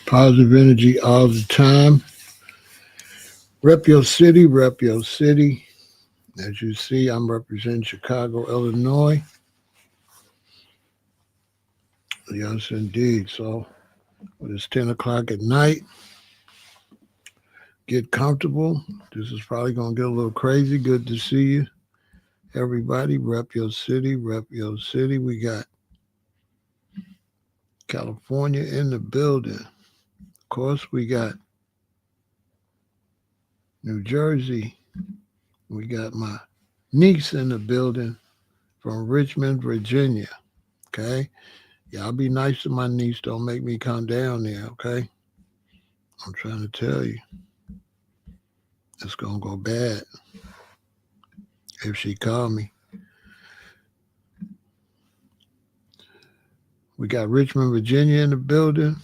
Positive energy all the time. Rep your city, rep your city. As you see, I'm representing Chicago, Illinois. Yes, indeed. So it's 10 o'clock at night. Get comfortable. This is probably going to get a little crazy. Good to see you. Everybody, rep your city, rep your city. We got California in the building. Of course, we got New Jersey. We got my niece in the building from Richmond, Virginia. Okay. Y'all be nice to my niece. Don't make me come down there. Okay. I'm trying to tell you. It's going to go bad if she call me. We got Richmond, Virginia in the building.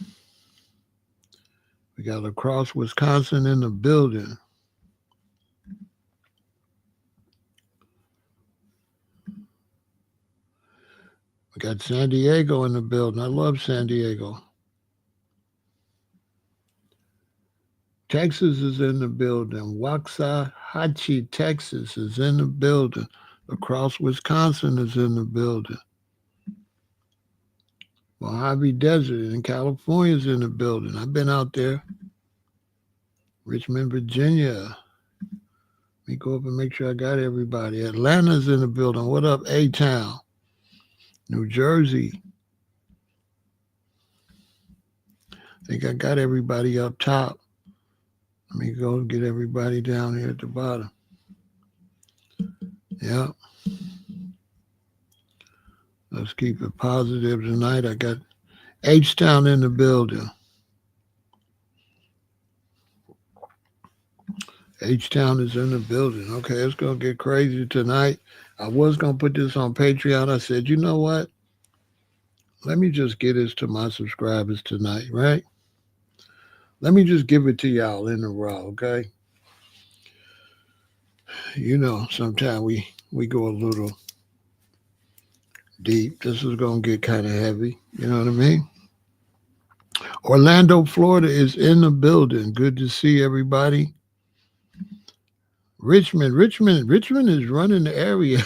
We got La Crosse, Wisconsin in the building. We got San Diego in the building. I love San Diego. Texas is in the building. Waxahachie, Texas is in the building. Across Wisconsin is in the building. Mojave Desert in California is in the building. I've been out there. Richmond, Virginia. Let me go up and make sure I got everybody. Atlanta's in the building. What up, A-Town? New Jersey. I think I got everybody up top. Let me go and get everybody down here at the bottom. Yeah. Let's keep it positive tonight. I got H-Town in the building. H-Town is in the building. Okay, it's going to get crazy tonight. I was going to put this on Patreon. I said, you know what? Let me just get this to my subscribers tonight, right? Let me just give it to y'all in a row, okay? You know, sometimes we go a little deep. This is going to get kind of heavy. You know what I mean? Orlando, Florida is in the building. Good to see everybody. Richmond is running the area.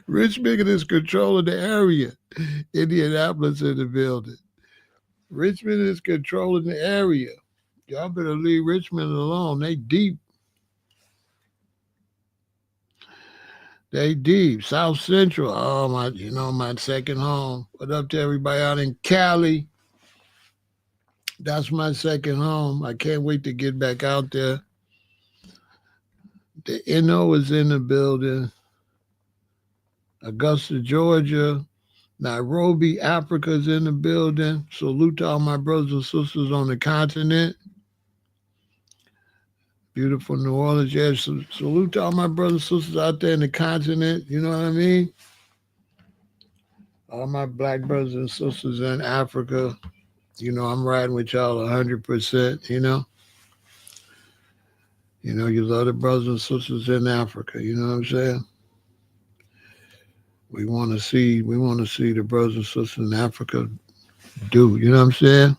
Richmond is controlling the area. Indianapolis in the building. Richmond is controlling the area. Y'all better leave Richmond alone. They deep. They deep. South Central. Oh my, my second home. What up to everybody out in Cali? That's my second home. I can't wait to get back out there. The NO is in the building. Augusta, Georgia. Nairobi, Africa is in the building. Salute to all my brothers and sisters on the continent. Beautiful New Orleans. Yeah, salute to all my brothers and sisters out there in the continent. You know what I mean? All my black brothers and sisters in Africa. You know, I'm riding with y'all 100%, you know? You know, you love the brothers and sisters in Africa. You know what I'm saying? We want to see the brothers and sisters in Africa do. You know what I'm saying?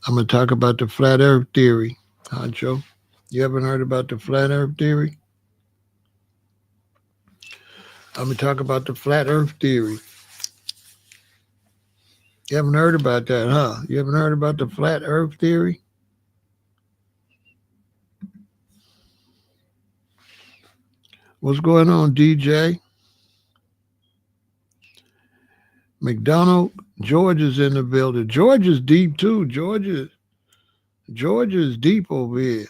I'm going to talk about the flat earth theory, Honcho. You haven't heard about the flat earth theory? I'm going to talk about the flat earth theory. You haven't heard about that, huh? You haven't heard about the flat earth theory? What's going on, DJ? McDonald, Georgia's in the building. Georgia's deep too. Georgia's deep over here.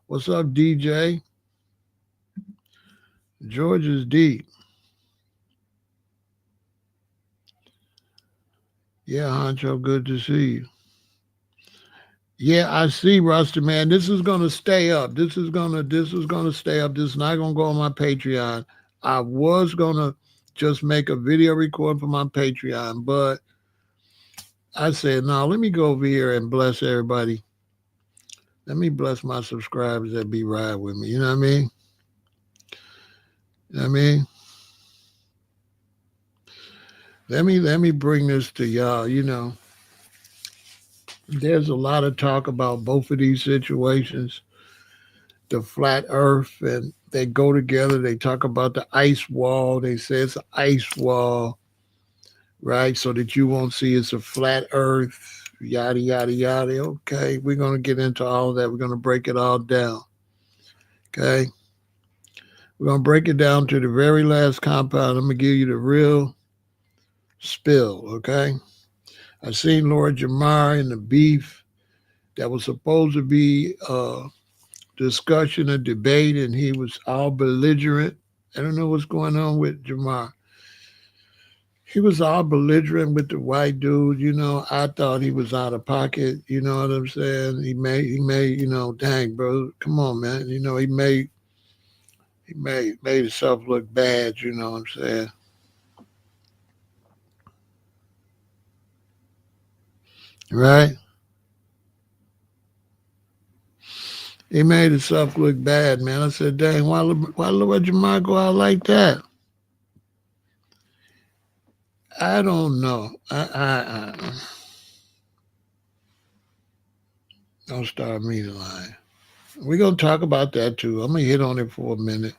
What's up, DJ? Georgia's deep. Yeah, Honcho, good to see you. Yeah, I see, Rusty, man. This is gonna stay up. This is gonna stay up. This is not gonna go on my Patreon. I was gonna just make a video recording for my Patreon, but I said, no, let me go over here and bless everybody. Let me bless my subscribers that be riding with me. You know what I mean? You know what I mean? Let me bring this to y'all. There's a lot of talk about both of these situations, the flat earth, and they go together. They talk about the ice wall. They say it's an ice wall, right? So that you won't see it's a flat earth, yada, yada, yada. Okay, we're going to get into all of that. We're going to break it all down. Okay, we're going to break it down to the very last compound. I'm going to give you the real spill. Okay, I seen Lord Jamar in the beef that was supposed to be discussion, a debate, and he was all belligerent. I don't know what's going on with Jamar. He was all belligerent with the white dude. I thought he was out of pocket. You know what I'm saying? He made, dang, bro, come on, man. He made himself look bad. You know what I'm saying? Right? He made himself look bad, man. I said, dang, why Lord Jamar go out like that? I don't know. I don't start me to lie. We're gonna talk about that too. I'm gonna hit on it for a minute.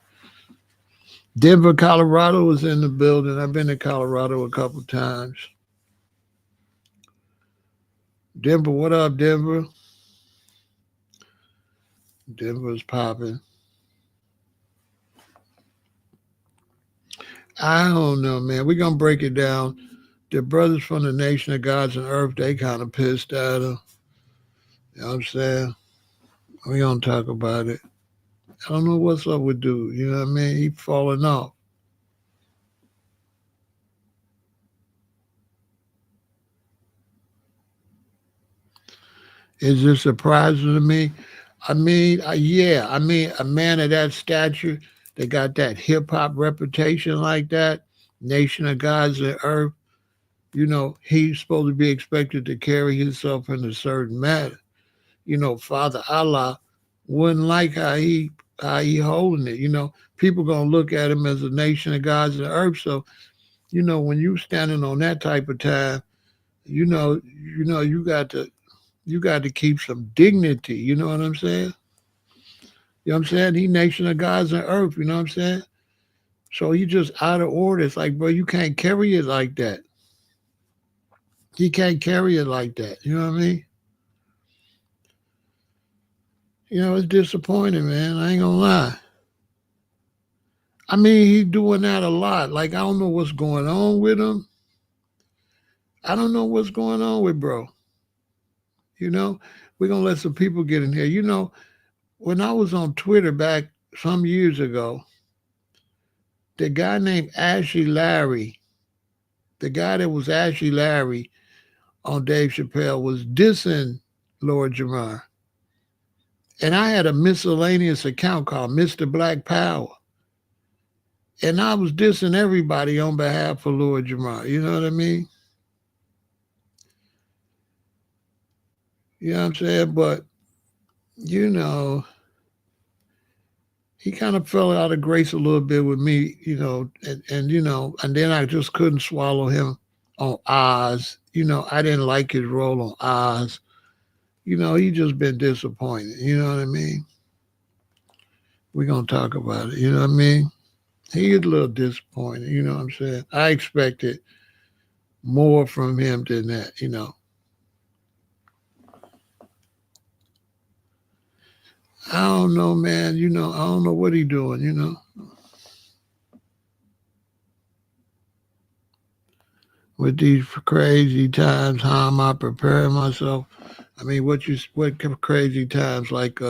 Denver, Colorado was in the building. I've been to Colorado a couple times. Denver, what up, Denver? Denver's popping. I don't know, man. We're gonna break it down. The brothers from the Nation of Gods and Earth, they kind of pissed at her. You know what I'm saying? We're gonna talk about it. I don't know what's up with dude. You know what I mean? He falling off. Is this surprising to me? Yeah. A man of that stature, they got that hip hop reputation like that, Nation of Gods and Earth. He's supposed to be expected to carry himself in a certain manner. Father Allah wouldn't like how he holding it. People gonna look at him as a nation of gods and earth. So, when you standing on that type of time, you got to keep some dignity. You know what I'm saying? You know what I'm saying? He nation of gods and earth. You know what I'm saying? So he just out of order. It's like, bro, you can't carry it like that. He can't carry it like that. You know what I mean? It's disappointing, man. I ain't gonna lie. He's doing that a lot. Like, I don't know what's going on with him. I don't know what's going on with bro. You know, we're gonna let some people get in here. When I was on Twitter back some years ago, the guy named Ashley Larry, the guy that was Ashley Larry on Dave Chappelle, was dissing Lord Jamar. And I had a miscellaneous account called Mr. Black Power. And I was dissing everybody on behalf of Lord Jamar. You know what I mean? You know what I'm saying? But, you know, he kind of fell out of grace a little bit with me, and then I just couldn't swallow him on Oz. I didn't like his role on Oz. He just been disappointed. You know what I mean? We're gonna talk about it. You know what I mean? He is a little disappointed. You know what I'm saying? I expected more from him than that. I don't know, man. I don't know what he doing. With these crazy times, how am I preparing myself? What crazy times like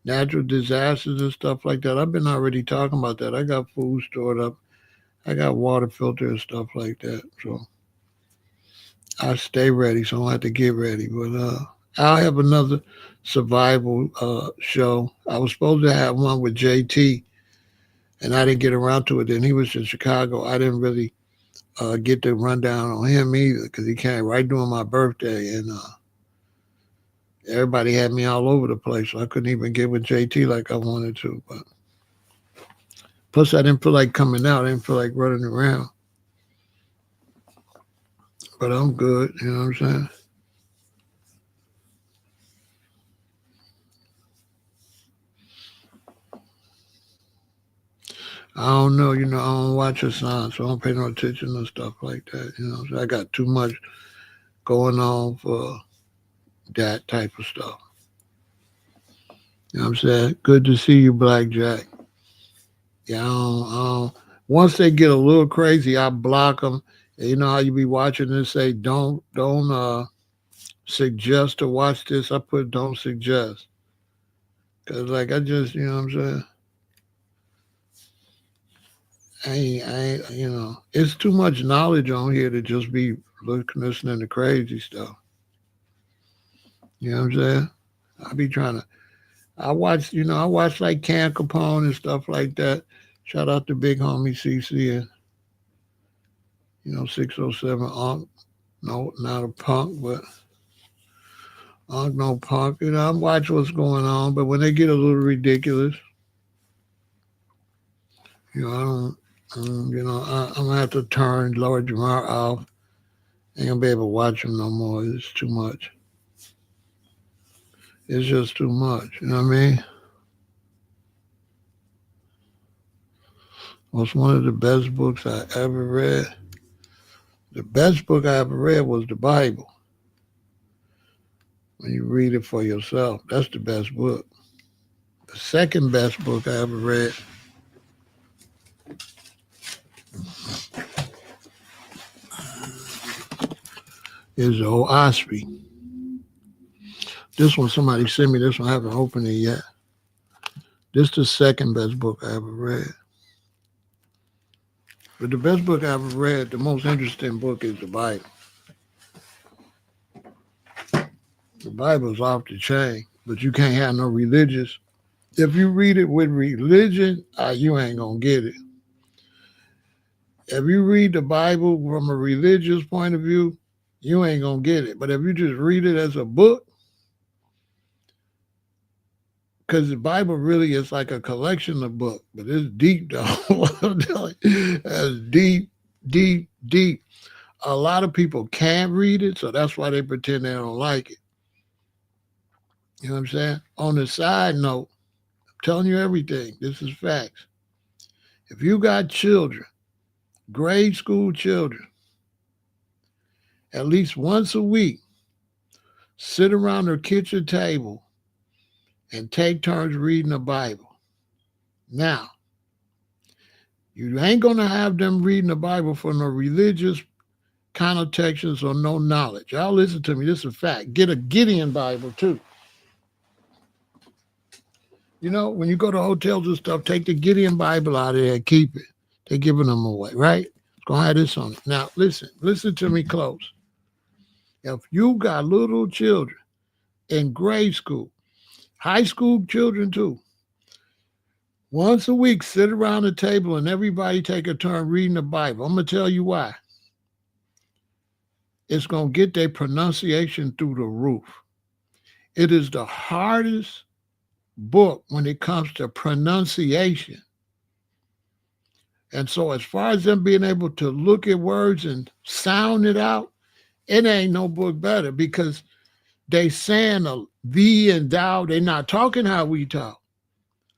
natural disasters and stuff like that? I've been already talking about that. I got food stored up. I got water filter and stuff like that. So I stay ready, so I don't have to get ready. But I'll have another survival show. I was supposed to have one with JT, and I didn't get around to it. Then he was in Chicago. I didn't really get the rundown on him either because he came right during my birthday, and everybody had me all over the place, so I couldn't even get with JT like I wanted to. But plus, I didn't feel like coming out. I didn't feel like running around. But I'm good, you know what I'm saying? I don't know, I don't watch a sign, so I don't pay no attention to stuff like that, So I got too much going on for that type of stuff. You know what I'm saying? Good to see you, Blackjack. Yeah, once they get a little crazy, I block them. And you know how you be watching and say, don't suggest to watch this. I put don't suggest. Because, like, I just, you know what I'm saying? It's too much knowledge on here to just be listening to crazy stuff. You know what I'm saying? I be trying to, I watch like Can Capone and stuff like that. Shout out to big homie CC and, 607 Unk. No, not a punk, but Unk no punk. I watch what's going on, but when they get a little ridiculous, I don't, I'm gonna have to turn Lord Jamar off. Ain't gonna be able to watch him no more. It's too much. It's just too much. You know what I mean? Was one of the best books I ever read. The best book I ever read was the Bible. When you read it for yourself, that's the best book. The second best book I ever read is the old Osprey. This one, somebody sent me this one. I haven't opened it yet. This is the second best book I ever read. But the best book I ever read, the most interesting book is the Bible. The Bible is off the chain, but you can't have no religious. If you read it with religion, you ain't going to get it. If you read the Bible from a religious point of view, you ain't going to get it. But if you just read it as a book, because the Bible really is like a collection of books, but it's deep, though. It's deep, deep, deep. A lot of people can't read it, so that's why they pretend they don't like it. You know what I'm saying? On the side note, I'm telling you everything. This is facts. If you got children, grade school children, at least once a week, sit around their kitchen table and take turns reading the Bible. Now, you ain't going to have them reading the Bible for no religious connotations or no knowledge. Y'all listen to me. This is a fact. Get a Gideon Bible, too. When you go to hotels and stuff, take the Gideon Bible out of there and keep it. They're giving them away, right? It's going to have this on it. Now, listen to me close. If you got little children in grade school, high school children too, once a week, sit around the table and everybody take a turn reading the Bible. I'm going to tell you why. It's going to get their pronunciation through the roof. It is the hardest book when it comes to pronunciation. And so as far as them being able to look at words and sound it out, it ain't no book better because they saying a thee and thou. They're not talking how we talk.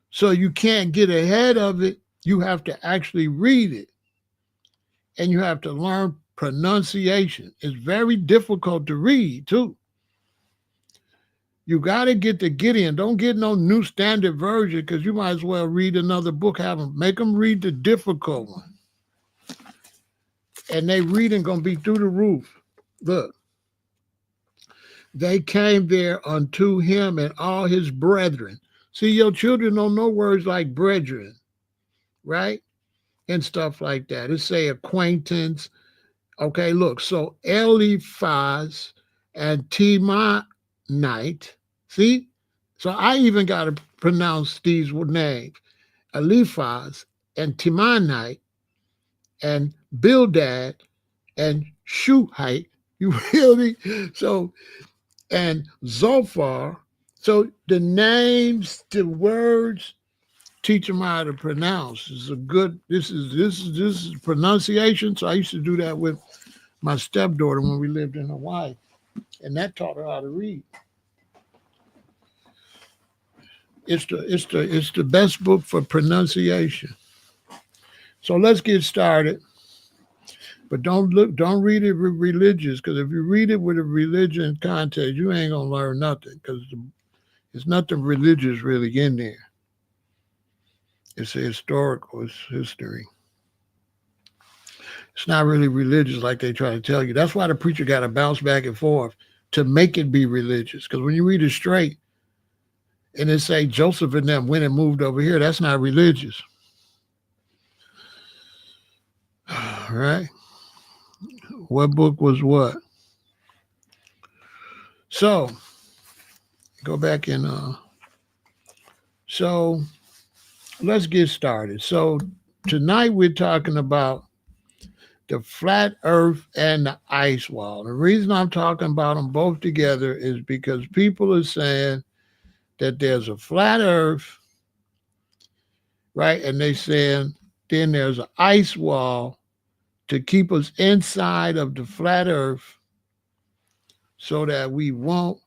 So you can't get ahead of it. You have to actually read it. And you have to learn pronunciation. It's very difficult to read, too. You got to get the Gideon. Don't get no New Standard Version because you might as well read another book. Make them read the difficult one. And they reading going to be through the roof. Look. They came there unto him and all his brethren. See, your children don't know words like brethren, right? And stuff like that. It say acquaintance. Okay, look. So Eliphaz and Temanite. See? So I even got to pronounce these names. Eliphaz and Temanite and Bildad and Shuhite. You really? So, and Zophar. So the names, the words, teach them how to pronounce. This is pronunciation. So I used to do that with my stepdaughter when we lived in Hawaii, and that taught her how to read. It's the best book for pronunciation. So let's get started. But don't read it with religious, because if you read it with a religion context, you ain't gonna learn nothing, because there's nothing religious really in there. It's a historical, it's history. It's not really religious like they try to tell you. That's why the preacher got to bounce back and forth to make it be religious. Because when you read it straight and it say Joseph and them went and moved over here, that's not religious. All right. What book was what? So go back and so let's get started. So tonight we're talking about the flat earth and the ice wall. The reason I'm talking about them both together is because people are saying that there's a flat earth, right? And they saying then there's an ice wall to keep us inside of the flat earth so that we won't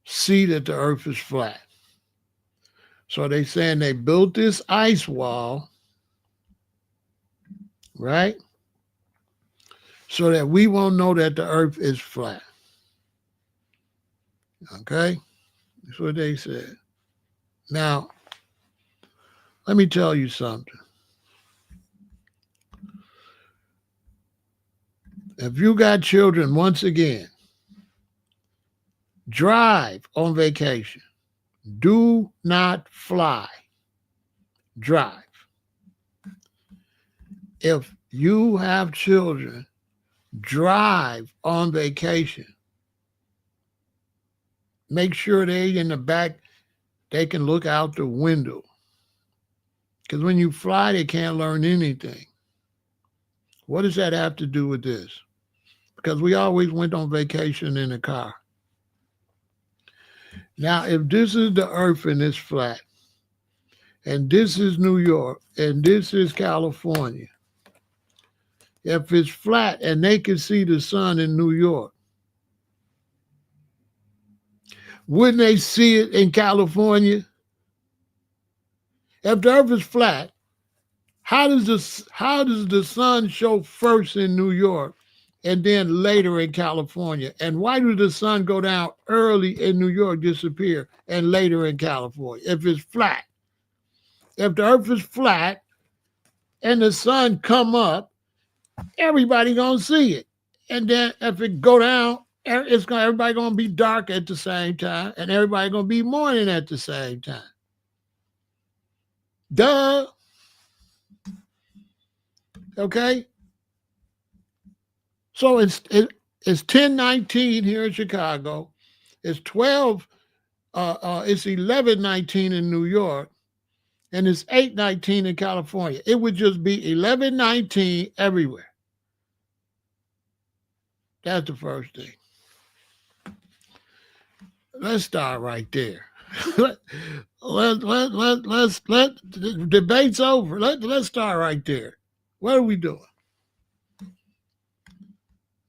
see that the earth is flat. So they saying they built this ice wall, right? So that we won't know that the earth is flat. Okay? That's what they said. Now, let me tell you something. If you got children, once again, drive on vacation. Do not fly. Drive. If you have children, drive on vacation. Make sure they in the back, they can look out the window. Because when you fly, they can't learn anything. What does that have to do with this? Because we always went on vacation in a car. Now, if this is the earth and it's flat, and this is New York, and this is California, if it's flat and they can see the sun in New York, wouldn't they see it in California? If the earth is flat, how does the sun show first in New York and then later in California? And why does the sun go down early in New York, disappear, and later in California if it's flat? If the earth is flat and the sun come up, everybody gonna see it. And then if it go down, everybody gonna be dark at the same time, and everybody gonna be morning at the same time. Duh. Okay. So it's 10:19 here in Chicago. It's 12. It's 11:19 in New York, and it's 8:19 in California. It would just be 11:19 everywhere. That's the first thing. Let's start right there. Let the debate's over. Let's start right there. What are we doing?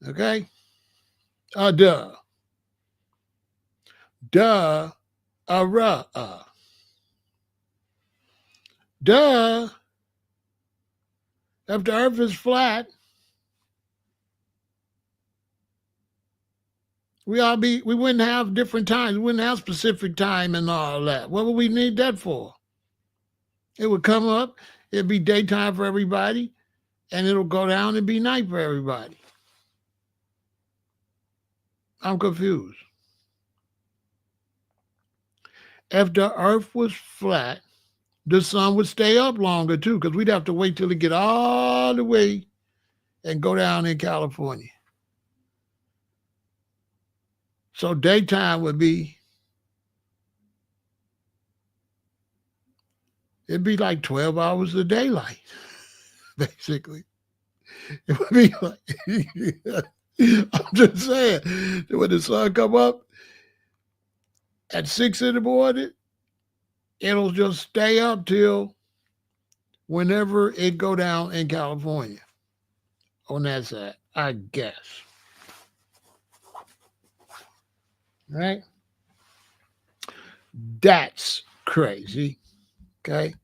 Okay. Duh. Duh. Duh. If the earth is flat, we wouldn't have different times. We wouldn't have specific time and all that. What would we need that for? It would come up, it'd be daytime for everybody, and it'll go down and be night for everybody. I'm confused. If the earth was flat, the sun would stay up longer too, because we'd have to wait till it get all the way and go down in California. So daytime would be, it'd be like 12 hours of daylight, basically. It would be like, I'm just saying, when the sun come up at 6 in the morning, it'll just stay up till whenever it go down in California. on that side, I guess. Right? That's crazy. Okay.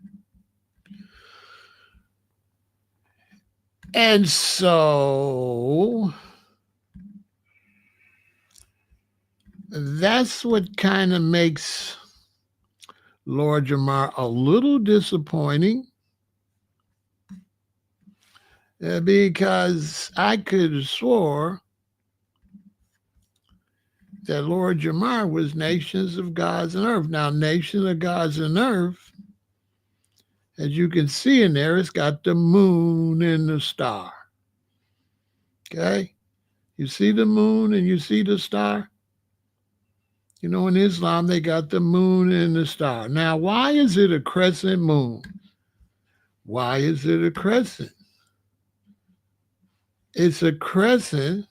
And so that's what kind of makes Lord Jamar a little disappointing, because I could have swore that Lord Jamar was nations of gods and earth. Now, nations of gods and earth, as you can see in there, it's got the moon and the star. Okay? You see the moon and you see the star? You know, in Islam, they got the moon and the star. Now, why is it a crescent moon? Why is it a crescent? It's a crescent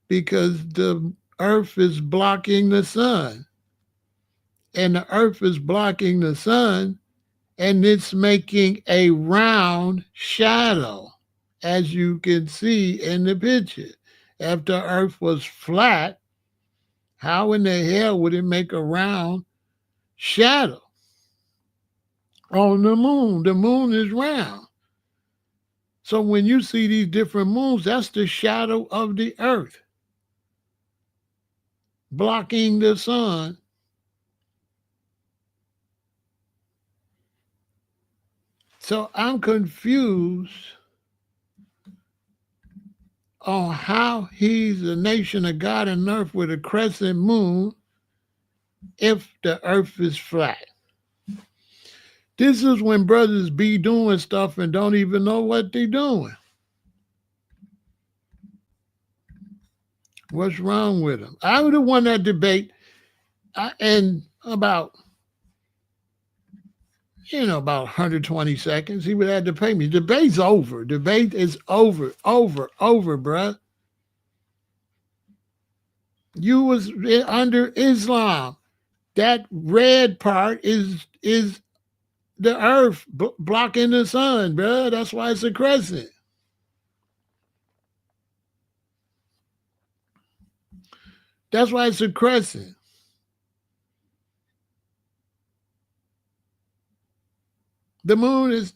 because the earth is blocking the sun. And the earth is blocking the sun, and it's making a round shadow, as you can see in the picture. If the earth was flat, how in the hell would it make a round shadow on the moon? The moon is round. So when you see these different moons, that's the shadow of the earth blocking the sun. So I'm confused on how he's a nation of God and earth with a crescent moon if the earth is flat. This is when brothers be doing stuff and don't even know what they're doing. What's wrong with them? I would have won that debate in about 120 seconds. He would have to pay me. Debate's over. Debate is over, bruh. You was under Islam. That red part is the earth blocking the sun, bruh. That's why it's a crescent. That's why it's a crescent. The moon is...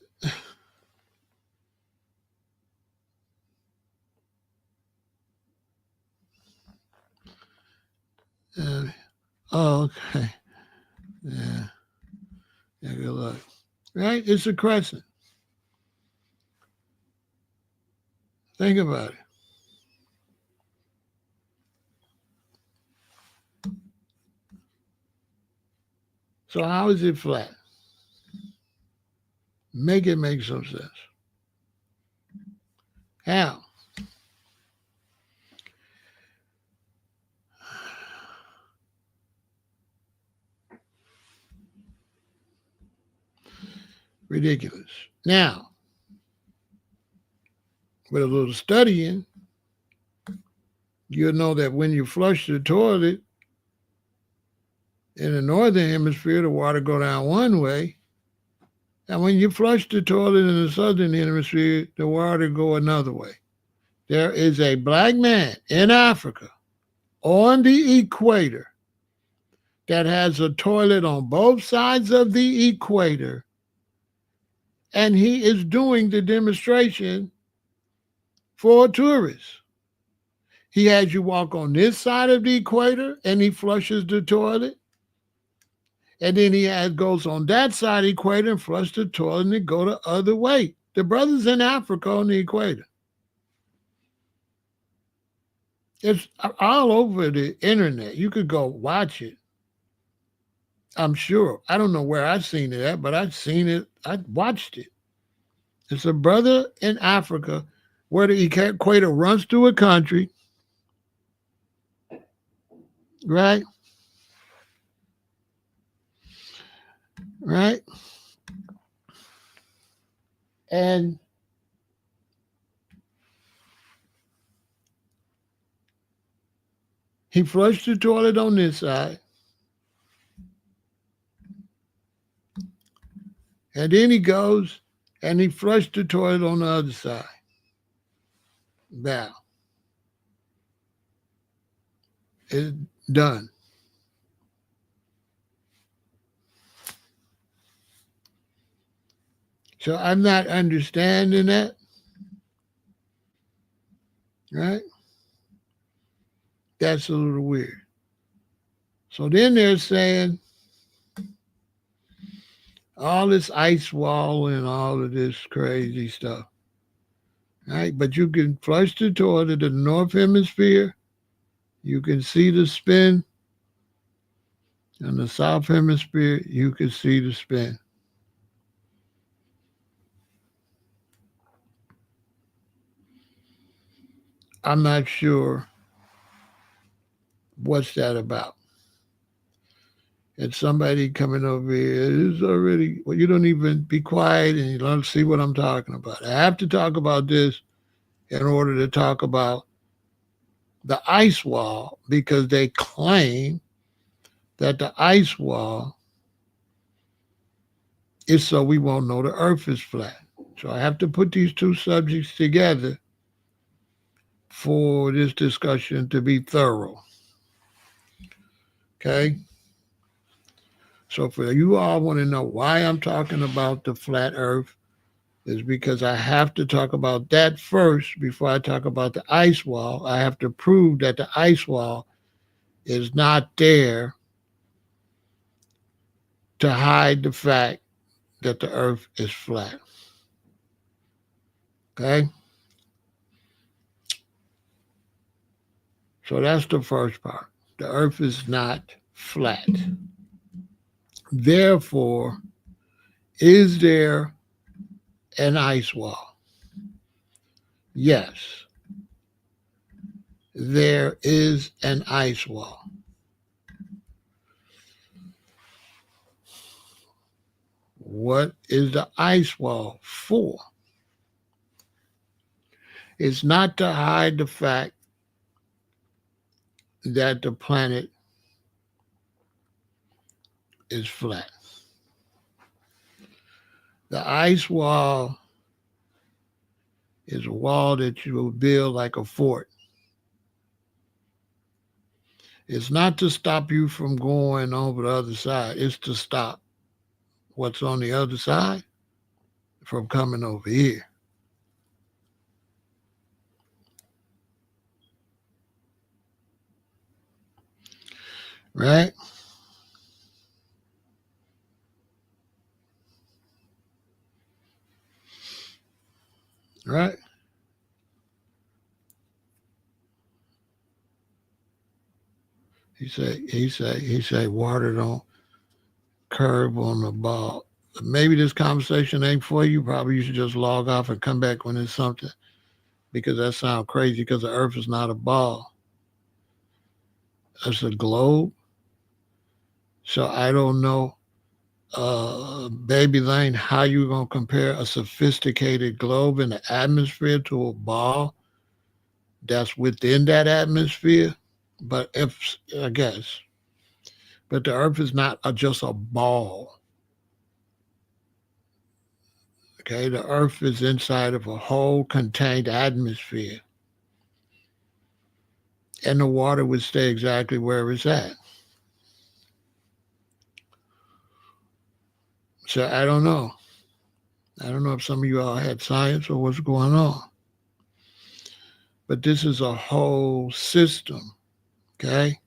oh, okay. Yeah. Yeah, good luck. Right? It's a crescent. Think about it. So how is it flat? Make it make some sense. How? Ridiculous. Now, with a little studying, you'll know that when you flush the toilet in the northern hemisphere, the water go down one way. And when you flush the toilet in the southern hemisphere, the water go another way. There is a black man in Africa on the equator that has a toilet on both sides of the equator, and he is doing the demonstration for tourists. He has you walk on this side of the equator, and he flushes the toilet. And then he goes on that side of the equator and flush the toilet, and it go the other way. The brother's in Africa on the equator. It's all over the internet. You could go watch it. I'm sure. I don't know where I've seen it at, but I've seen it. I watched it. It's a brother in Africa where the equator runs through a country, right? Right? And he flushed the toilet on this side. And then he goes and he flushed the toilet on the other side. Now, it's done. So I'm not understanding that, right? That's a little weird. So then they're saying all this ice wall and all of this crazy stuff, right? But you can flush the toilet to the north hemisphere. You can see the spin. In the south hemisphere, you can see the spin. I'm not sure what's that about. And somebody coming over here is already, well, you don't even be quiet and you don't see what I'm talking about. I have to talk about this in order to talk about the ice wall because they claim that the ice wall is so we won't know the earth is flat. So I have to put these two subjects together for this discussion to be thorough. Okay? So for you all want to know why I'm talking about the flat earth is because I have to talk about that first before I talk about the ice wall. I have to prove that the ice wall is not there to hide the fact that the earth is flat. Okay? So that's the first part. The earth is not flat. Therefore, is there an ice wall? Yes, there is an ice wall. What is the ice wall for? It's not to hide the fact that the planet is flat. The ice wall is a wall that you will build like a fort. It's not to stop you from going over the other side. It's to stop what's on the other side from coming over here. Right? Right? He say water don't curve on the ball. Maybe this conversation ain't for you. Probably you should just log off and come back when it's something. Because that sounds crazy because the earth is not a ball. It's a globe. So I don't know, Baby Lane, how you gonna compare a sophisticated globe in the atmosphere to a ball that's within that atmosphere? But if I guess, but the Earth is not just a ball. Okay, the Earth is inside of a whole contained atmosphere, and the water would stay exactly where it's at. So I don't know. I don't know if some of you all had science or what's going on. But this is a whole system, okay?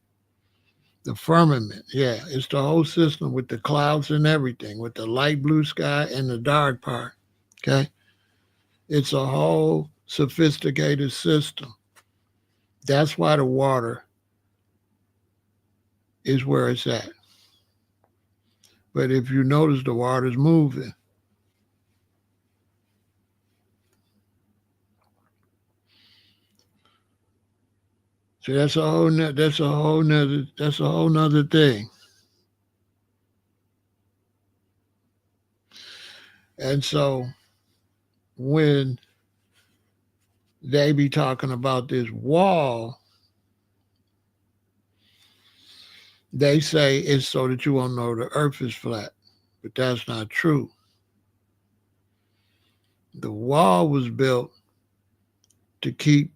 The firmament, yeah, it's the whole system with the clouds and everything, with the light blue sky and the dark part, okay? It's a whole sophisticated system. That's why the water is where it's at. But if you notice, the water's moving. So that's a whole nother thing. And so when they be talking about this wall, they say it's so that you won't know the earth is flat. But that's not true. The wall was built to keep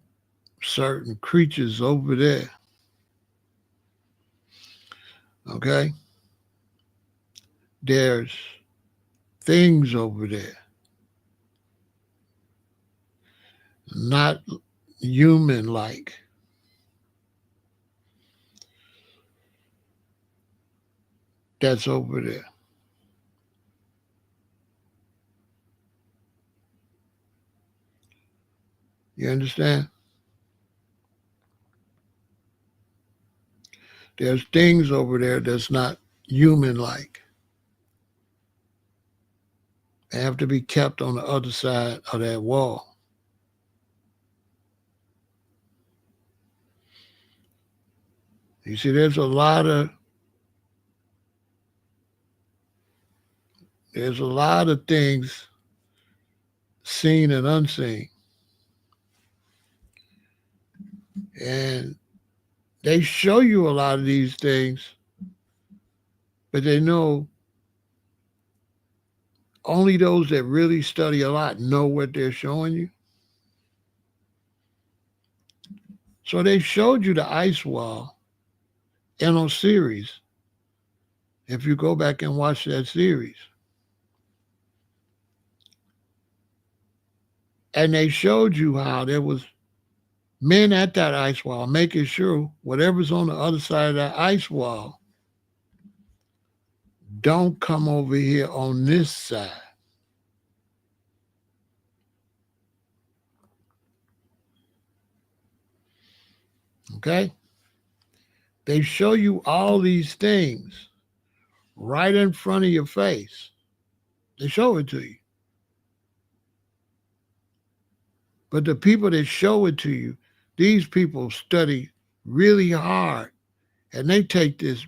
certain creatures over there. Okay? There's things over there, not human like. That's over there. You understand? There's things over there that's not human like. They have to be kept on the other side of that wall. You see, there's a lot of things seen and unseen. And they show you a lot of these things, but they know only those that really study a lot know what they're showing you. So they showed you the ice wall in a series. If you go back and watch that series, and they showed you how there was men at that ice wall making sure whatever's on the other side of that ice wall don't come over here on this side. Okay? They show you all these things right in front of your face. They show it to you. But the people that show it to you, these people study really hard and they take this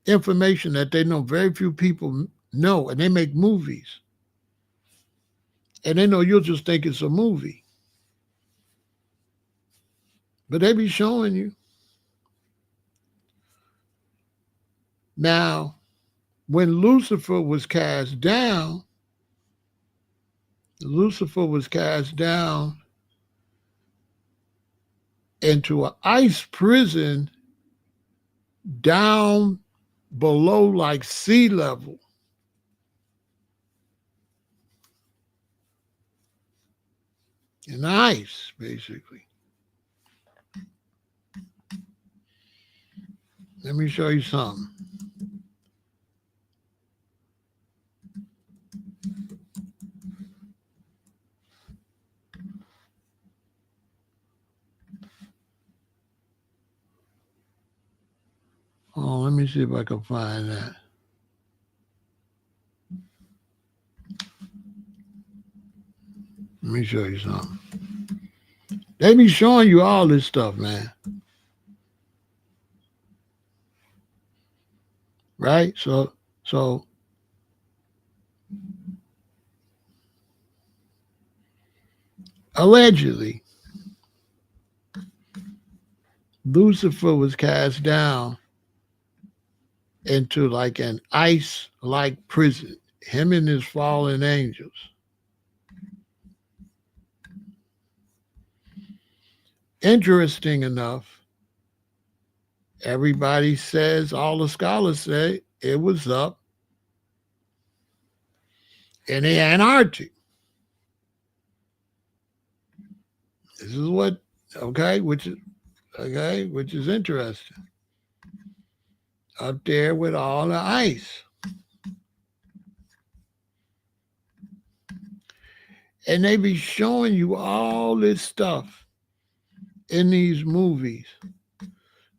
information that they know very few people know and they make movies. And they know you'll just think it's a movie. But they be showing you. Now, when Lucifer was cast down into an ice prison down below like sea level. In ice, basically. Let me show you something. Oh, let me see if I can find that. Let me show you something. They be showing you all this stuff, man. Right? So allegedly, Lucifer was cast down into like an ice-like prison, him and his fallen angels. Interesting enough, everybody says, all the scholars say it was up in the Antarctic. This is what, which is interesting. Up there with all the ice. And they be showing you all this stuff in these movies.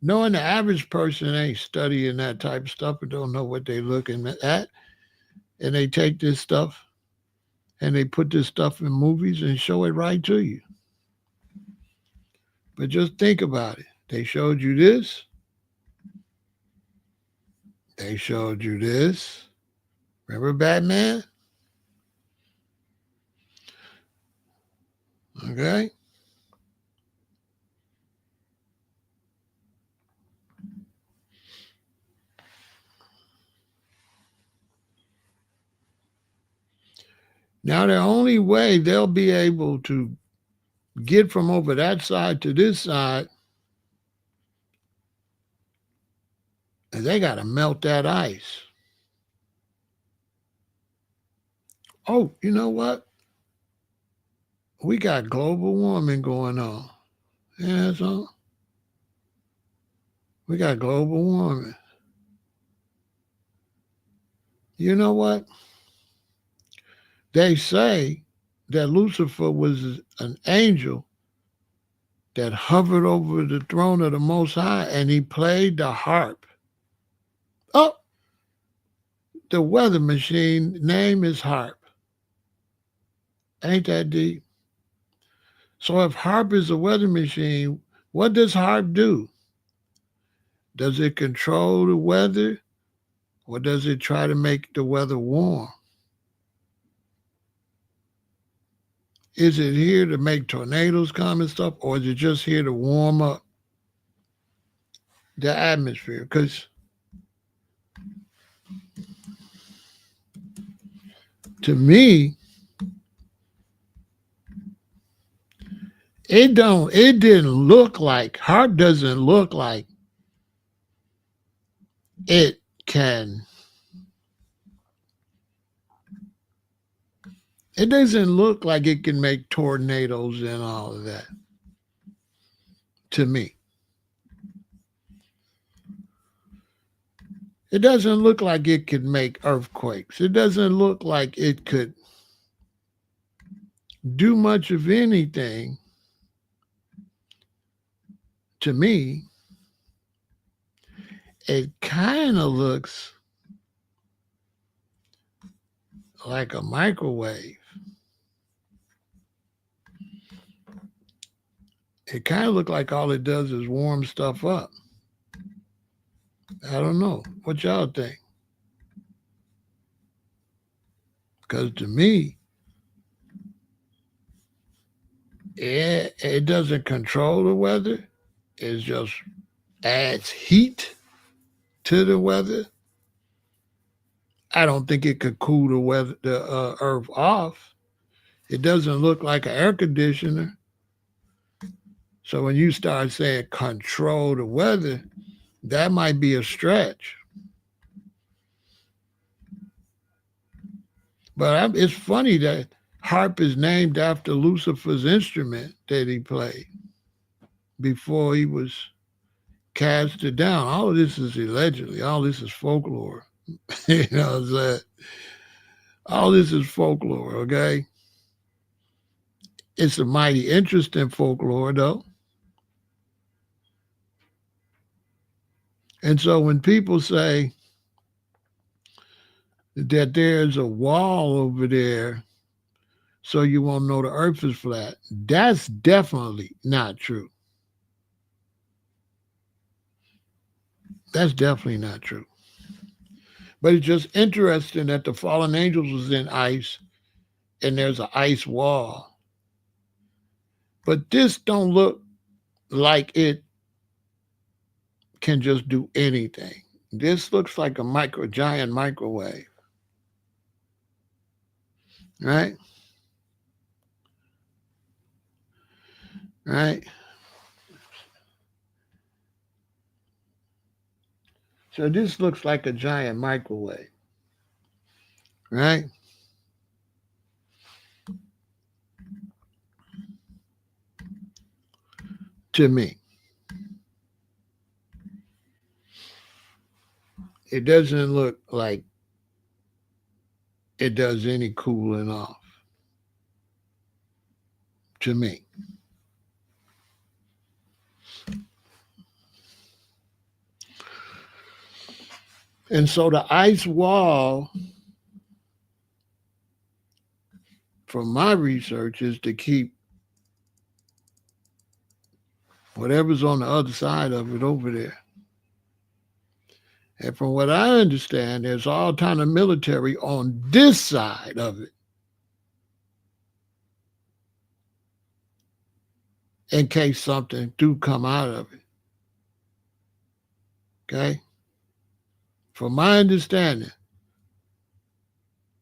Knowing the average person ain't studying that type of stuff and don't know what they're looking at. And they take this stuff and they put this stuff in movies and show it right to you. But just think about it. They showed you this. They showed you this. Remember Batman? Okay. Now, the only way they'll be able to get from over that side to this side, and they got to melt that ice. Oh, you know what? We got global warming going on. Yeah, so we got global warming. You know what? They say that Lucifer was an angel that hovered over the throne of the Most High and he played the harp. Oh, the weather machine name is harp. Ain't that deep? So if harp is a weather machine, what does harp do? Does it control the weather or does it try to make the weather warm? Is it here to make tornadoes come and stuff, or is it just here to warm up the atmosphere? Because to me, it didn't look like, harp doesn't look like it can, it doesn't look like it can make tornadoes and all of that, to me. It doesn't look like it could make earthquakes. It doesn't look like it could do much of anything. To me, it kind of looks like a microwave. It kind of looks like all it does is warm stuff up. I don't know. What y'all think? Because to me, it doesn't control the weather. It just adds heat to the weather. I don't think it could cool the earth off. It doesn't look like an air conditioner. So when you start saying control the weather, that might be a stretch. But it's funny that harp is named after Lucifer's instrument that he played before he was casted down. All of this is allegedly. All this is folklore. You know what I'm saying? All this is folklore, okay? It's a mighty interesting folklore, though. And so when people say that there's a wall over there so you won't know the earth is flat, that's definitely not true. That's definitely not true. But it's just interesting that the fallen angels was in ice and there's an ice wall. But this don't look like it can just do anything. This looks like a giant microwave. Right? Right? So this looks like a giant microwave. Right? To me. It doesn't look like it does any cooling off. To me. And so the ice wall, from my research, is to keep whatever's on the other side of it over there. And from what I understand, there's all kind of military on this side of it in case something do come out of it. Okay? From my understanding,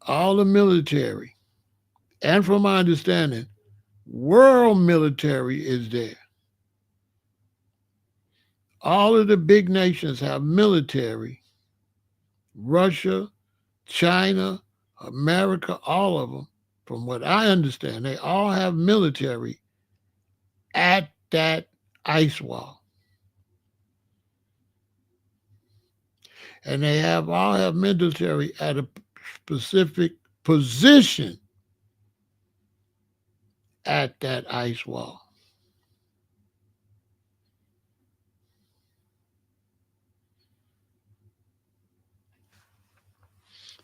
all the military, and from my understanding, World military is there. All of the big nations have military. Russia, China, America, all of them, from what I understand, they all have military at that ice wall. And they have all have military at a specific position at that ice wall.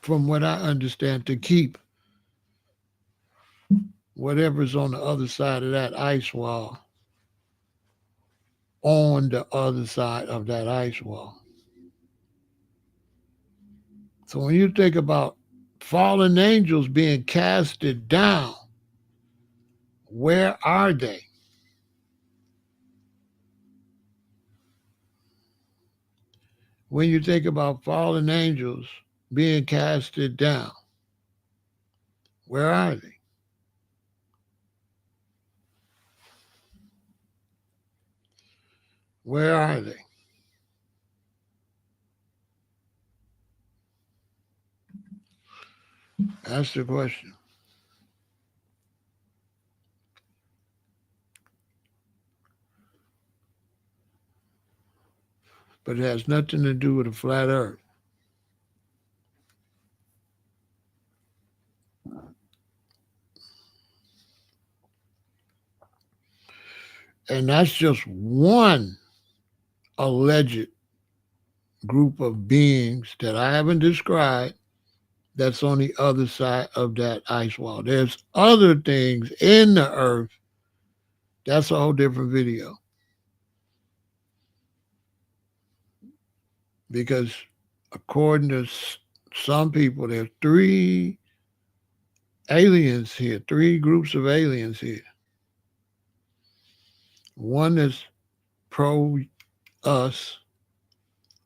From what I understand, to keep whatever's on the other side of that ice wall on the other side of that ice wall. So when you think about fallen angels being casted down, where are they? When you think about fallen angels being casted down, where are they? Where are they? That's the question. But it has nothing to do with a flat earth. And that's just one alleged group of beings that I haven't described that's on the other side of that ice wall. There's other things in the earth. That's a whole different video. Because according to some people, there's three aliens here, three groups of aliens here. One that's pro us,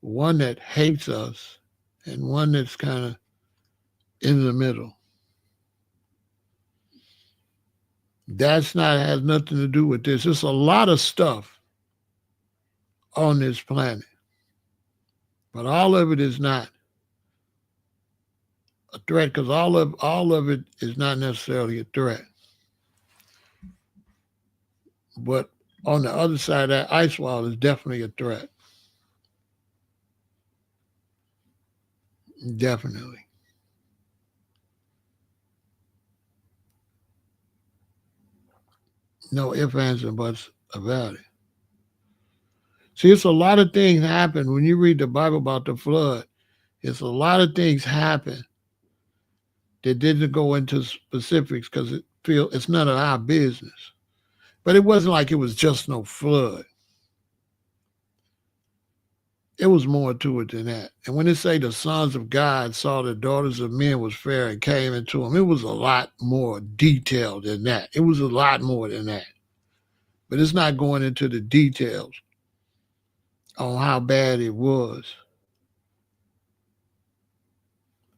one that hates us, and one that's kind of in the middle. That's not has nothing to do with this. There's a lot of stuff on this planet, but all of it is not a threat because all of it is not necessarily a threat. But on the other side of that ice wall is definitely a threat. Definitely. No ifs, ands, and buts about it. See, it's a lot of things happen when you read the Bible about the flood. It's a lot of things happen that didn't go into specifics because it's none of our business. But it wasn't like it was just no flood. It was more to it than that. And when they say the sons of God saw the daughters of men was fair and came into them, it was a lot more detailed than that. It was a lot more than that. But it's not going into the details on how bad it was.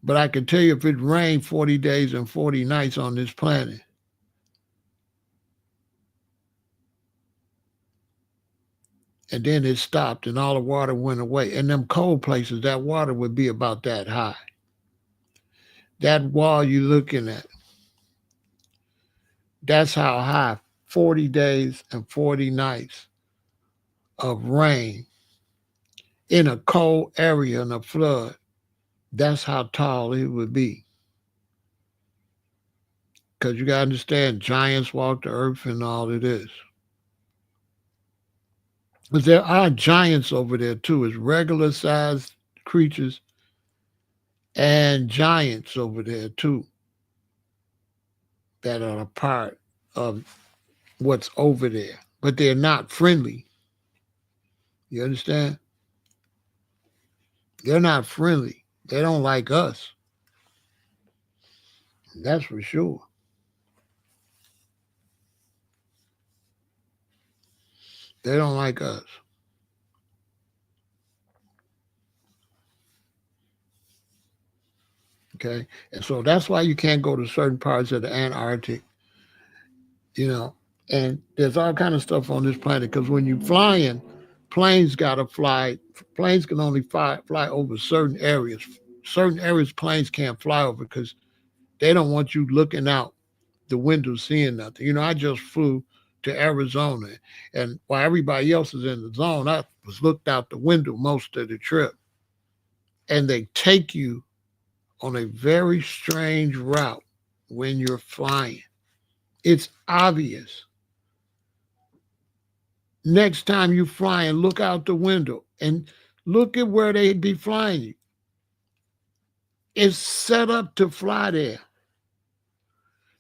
But I can tell you if it rained 40 days and 40 nights on this planet, and then it stopped and all the water went away. In them cold places, that water would be about that high. That wall you're looking at, that's how high 40 days and 40 nights of rain in a cold area in a flood. That's how tall it would be. Because you got to understand, giants walk the earth and all it is. But there are giants over there too. It's regular sized creatures and giants over there too that are a part of what's over there. But they're not friendly. You understand? They're not friendly. They don't like us. That's for sure. They don't like us. Okay. And so that's why you can't go to certain parts of the Antarctic you know. And there's all kind of stuff on this planet because when you're flying, planes gotta fly. Planes can only fly over certain areas. Certain areas planes can't fly over because they don't want you looking out the window seeing nothing. You know, I just flew to Arizona, and while everybody else is in the zone, I was looked out the window most of the trip. And they take you on a very strange route when you're flying. It's obvious. Next time you fly and look out the window and look at where they'd be flying you. It's set up to fly there.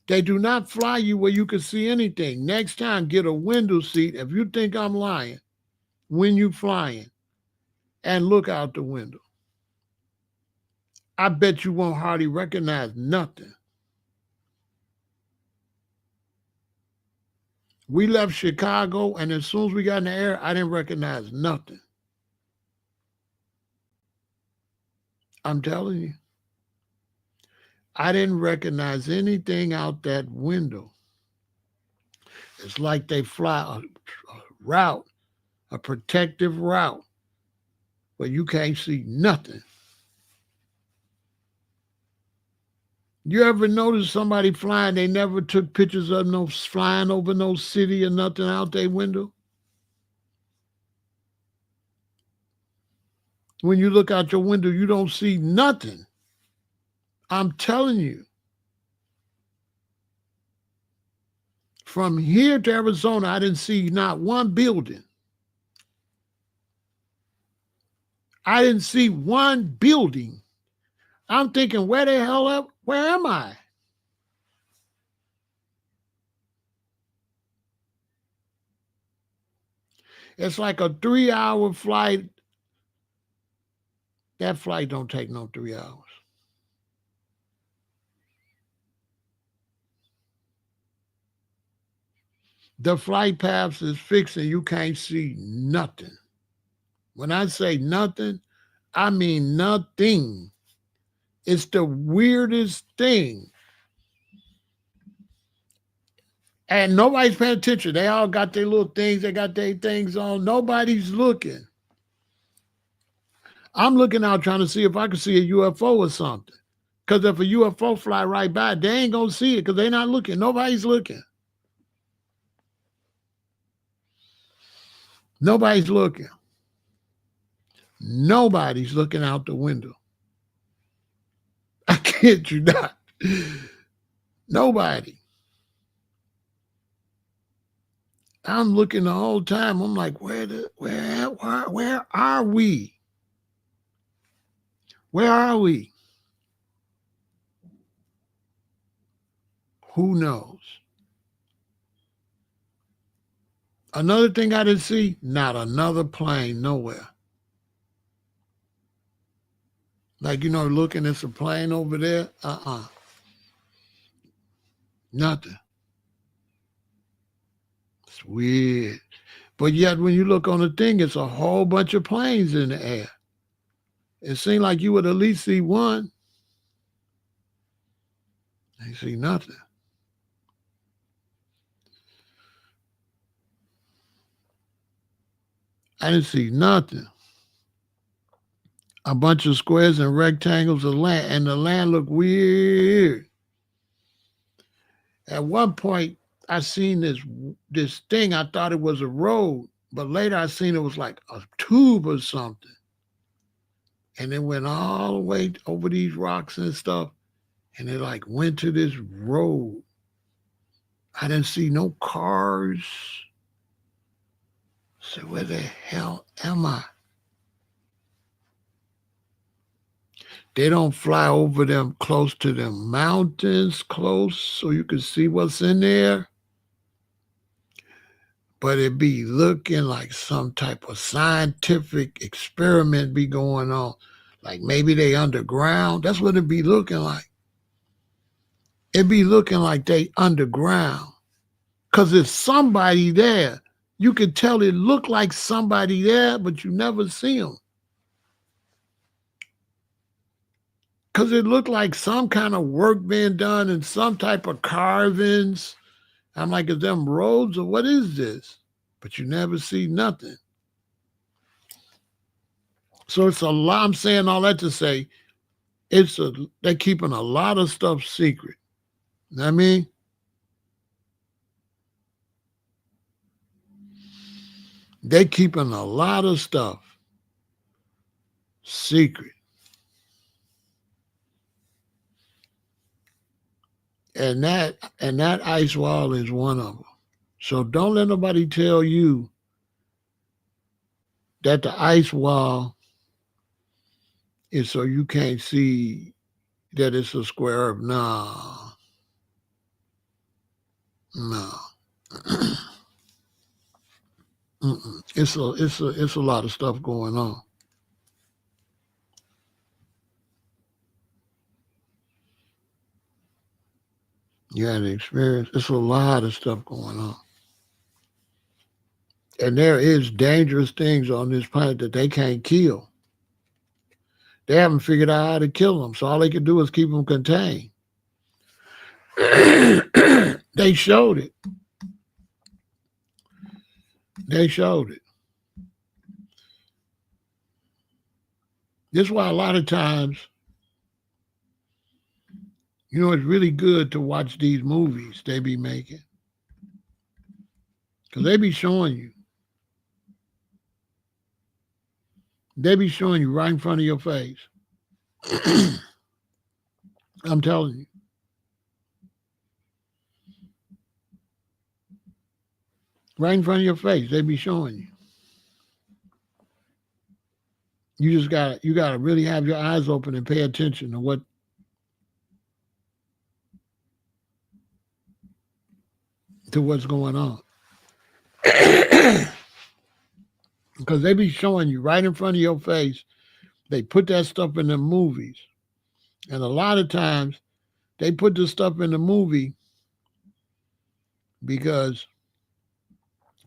They do not fly you where you can see anything. Next time, get a window seat if you think I'm lying when you flying and look out the window. I bet you won't hardly recognize nothing. We left Chicago, and as soon as we got in the air, I didn't recognize nothing. I'm telling you. I didn't recognize anything out that window. It's like they fly a route, a protective route, where you can't see nothing. You ever notice somebody flying, they never took pictures of no flying over no city or nothing out their window? When you look out your window, you don't see nothing. I'm telling you. From here to Arizona, I didn't see not one building. I didn't see one building. I'm thinking, where the hell where am I? It's like a 3-hour flight. That flight don't take no 3 hours. The flight paths is fixed and you can't see nothing. When I say nothing, I mean nothing. It's the weirdest thing. And nobody's paying attention. They all got their little things. They got their things on. Nobody's looking. I'm looking out trying to see if I can see a UFO or something. Because if a UFO fly right by, they ain't going to see it because they're not looking. Nobody's looking. Nobody's looking. Nobody's looking out the window. I kid you not. Nobody. I'm looking the whole time. I'm like, where are we? Where are we? Who knows? Another thing I didn't see, not another plane nowhere. Like, looking at some plane over there. Nothing. It's weird. But yet when you look on the thing, it's a whole bunch of planes in the air. It seemed like you would at least see one. I see nothing. I didn't see nothing. A bunch of squares and rectangles of land, and the land looked weird. At one point, I seen this thing. I thought it was a road, but later I seen it was like a tube or something. And it went all the way over these rocks and stuff, and it like went to this road. I didn't see no cars. So where the hell am I? They don't fly over them close to them mountains, close so you can see what's in there. But it be looking like some type of scientific experiment be going on. Like maybe they underground. That's what it be looking like. It be looking like they underground. Because there's somebody there. You can tell it look like somebody there, but you never see them. Because it looked like some kind of work being done and some type of carvings I'm like, is them roads or what is this? But you never see nothing. So it's a lot. I'm saying all that to say they're keeping a lot of stuff secret. You know what I mean? They're keeping a lot of stuff secret. And that ice wall is one of them. So don't let nobody tell you that the ice wall is so you can't see that it's a square earth. No. No. It's a lot of stuff going on. You had an experience. It's a lot of stuff going on. And there is dangerous things on this planet that they can't kill. They haven't figured out how to kill them. So all they can do is keep them contained. They showed it. They showed it. This is why a lot of times, it's really good to watch these movies they be making. Because they be showing you. They be showing you right in front of your face. I'm telling you. Right in front of your face, they be showing you. You gotta really have your eyes open and pay attention to what's going on. Because they be showing you right in front of your face. They put that stuff in the movies. And a lot of times they put this stuff in the movie because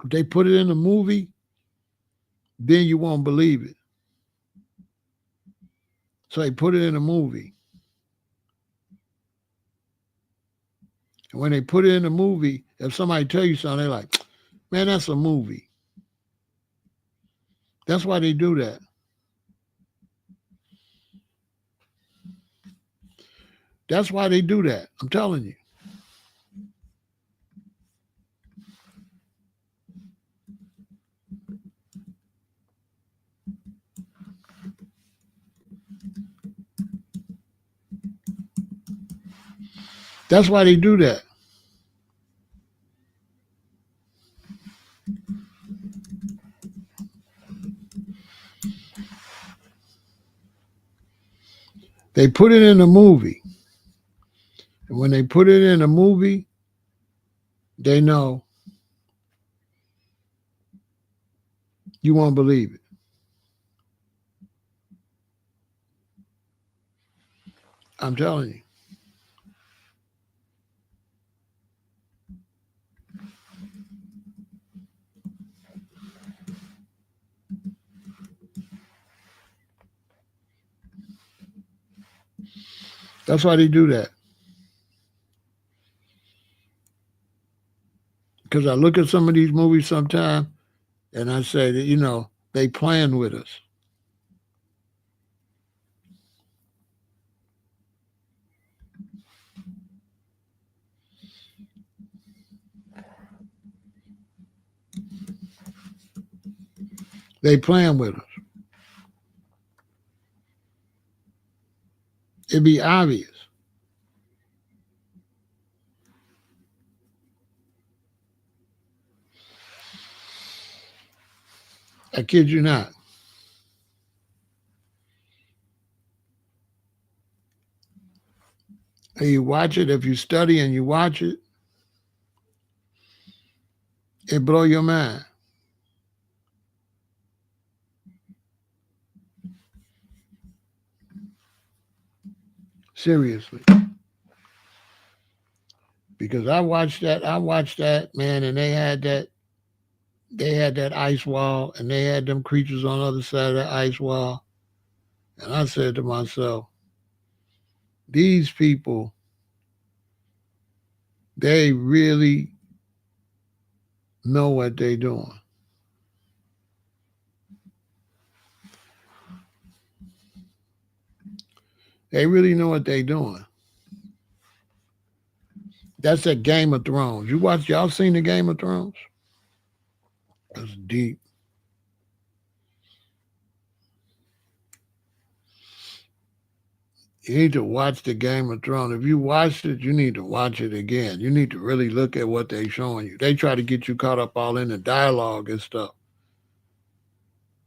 if they put it in the movie, then you won't believe it. So they put it in the movie. And when they put it in the movie, if somebody tell you something, they're like, man, that's a movie. That's why they do that. That's why they do that. I'm telling you. That's why they do that. They put it in the movie. And when they put it in the movie, they know you won't believe it. I'm telling you. That's why they do that. Because I look at some of these movies sometimes and I say that, they playing with us. They playing with us. It'd be obvious. I kid you not. And you watch it, if you study and you watch it, it blow your mind. Seriously. Because I watched that, man, and they had that ice wall and they had them creatures on the other side of that ice wall. And I said to myself, these people, they really know what they doing. They really know what they doing. That's that Game of Thrones. Y'all seen the Game of Thrones? That's deep. You need to watch the Game of Thrones. If you watched it, you need to watch it again. You need to really look at what they showing you. They try to get you caught up all in the dialogue and stuff.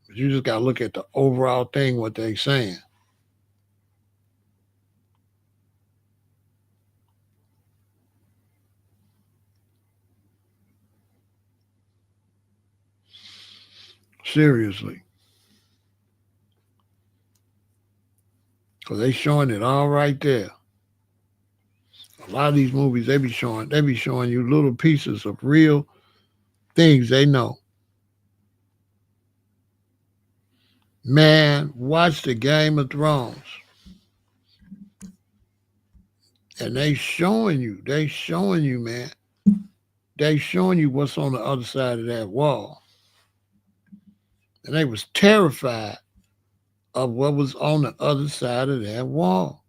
But you just gotta look at the overall thing, what they saying. Seriously. Because they showing it all right there. A lot of these movies they be showing you little pieces of real things they know. Man, watch the Game of Thrones. And they showing you, man. They showing you what's on the other side of that wall. And they was terrified of what was on the other side of that wall.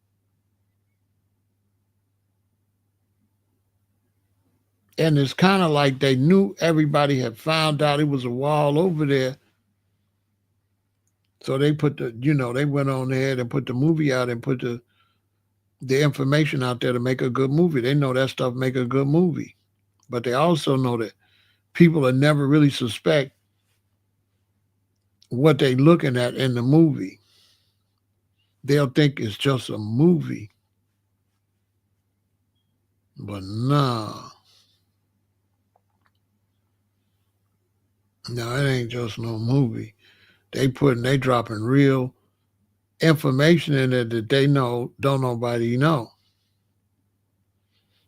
And it's kind of like they knew everybody had found out it was a wall over there. So they they went on there and put the movie out and put the information out there to make a good movie. They know that stuff make a good movie. But they also know that people will never really suspect what they looking at in the movie. They'll think it's just a movie. But nah. No, it ain't just no movie. They dropping real information in there that they know don't nobody know.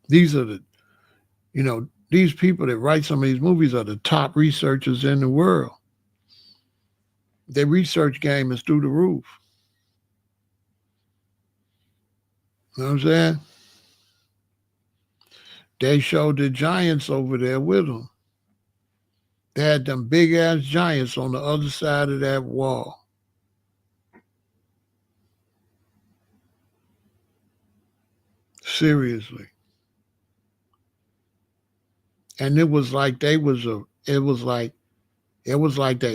These are these people that write some of these movies are the top researchers in the world. Their research game is through the roof. You know what I'm saying? They showed the giants over there with them. They had them big ass giants on the other side of that wall. Seriously. And it was like they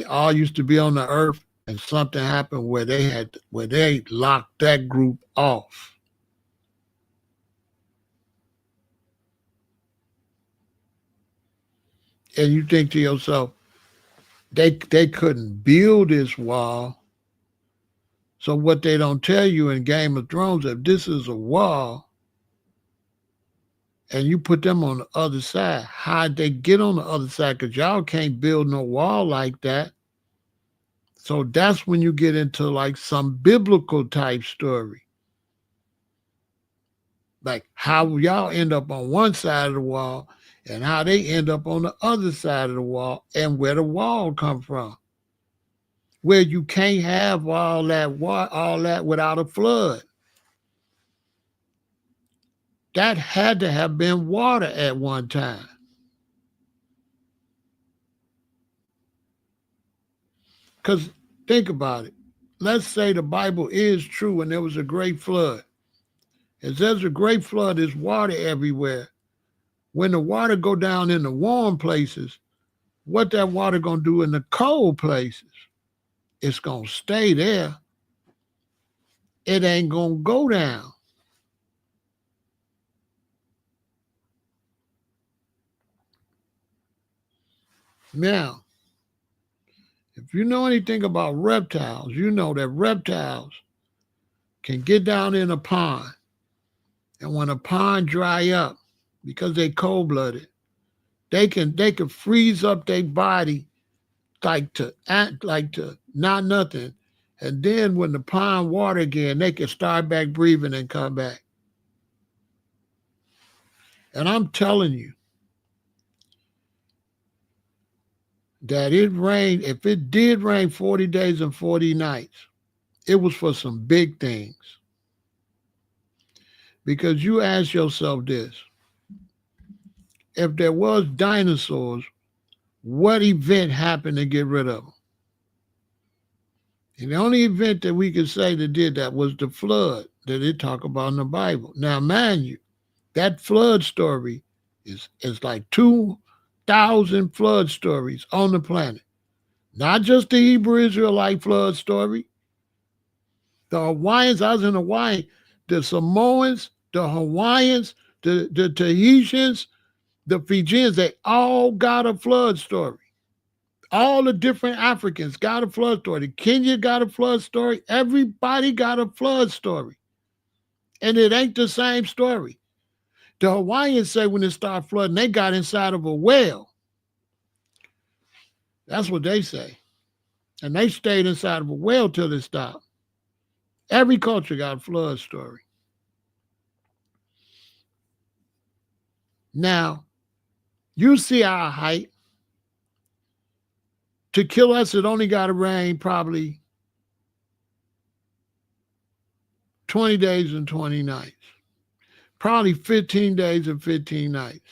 all used to be on the earth and something happened where they locked that group off. And you think to yourself, they couldn't build this wall. So what they don't tell you in Game of Thrones, if this is a wall and you put them on the other side, how'd they get on the other side? Because y'all can't build no wall like that. So that's when you get into like some biblical type story. Like how y'all end up on one side of the wall and how they end up on the other side of the wall and where the wall come from. Where you can't have all that without a flood. That had to have been water at one time. Because think about it. Let's say the Bible is true and there was a great flood. If there's a great flood, there's water everywhere. When the water go down in the warm places, what that water gonna do in the cold places? It's gonna stay there. It ain't gonna go down. Now, if you know anything about reptiles, you know that reptiles can get down in a pond. And when a pond dry up, because they cold blooded, they can freeze up their body like to act like to not nothing. And then when the pond water again, they can start back breathing and come back. And I'm telling you that it rained, if it did rain 40 days and 40 nights, it was for some big things. Because you ask yourself this, if there was dinosaurs, what event happened to get rid of them? And the only event that we could say that did that was the flood that they talk about in the Bible. Now, mind you, that flood story is like 2,000 flood stories on the planet. Not just the Hebrew Israelite flood story. The Hawaiians, I was in Hawaii, the Samoans, the Hawaiians, the Tahitians, the Fijians, they all got a flood story. All the different Africans got a flood story. Kenya got a flood story. Everybody got a flood story. And it ain't the same story. The Hawaiians say when it started flooding, they got inside of a well. That's what they say. And they stayed inside of a well till it stopped. Every culture got a flood story. Now, you see our height. To kill us, it only got to rain probably 20 days and 20 nights. Probably 15 days and 15 nights.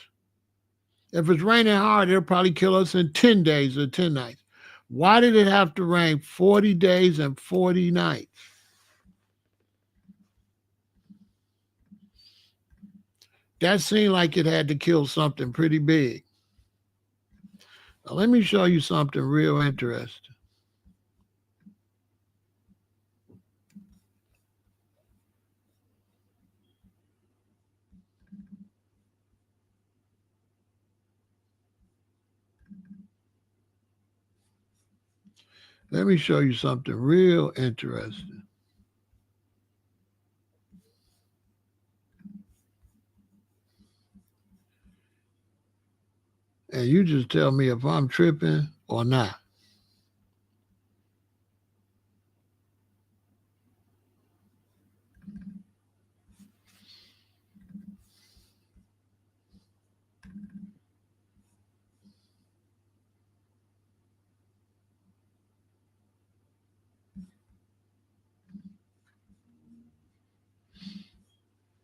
If it's raining hard, it'll probably kill us in 10 days or 10 nights. Why did it have to rain 40 days and 40 nights? That seemed like it had to kill something pretty big. Now, let me show you something real interesting. Let me show you something real interesting. And you just tell me if I'm tripping or not.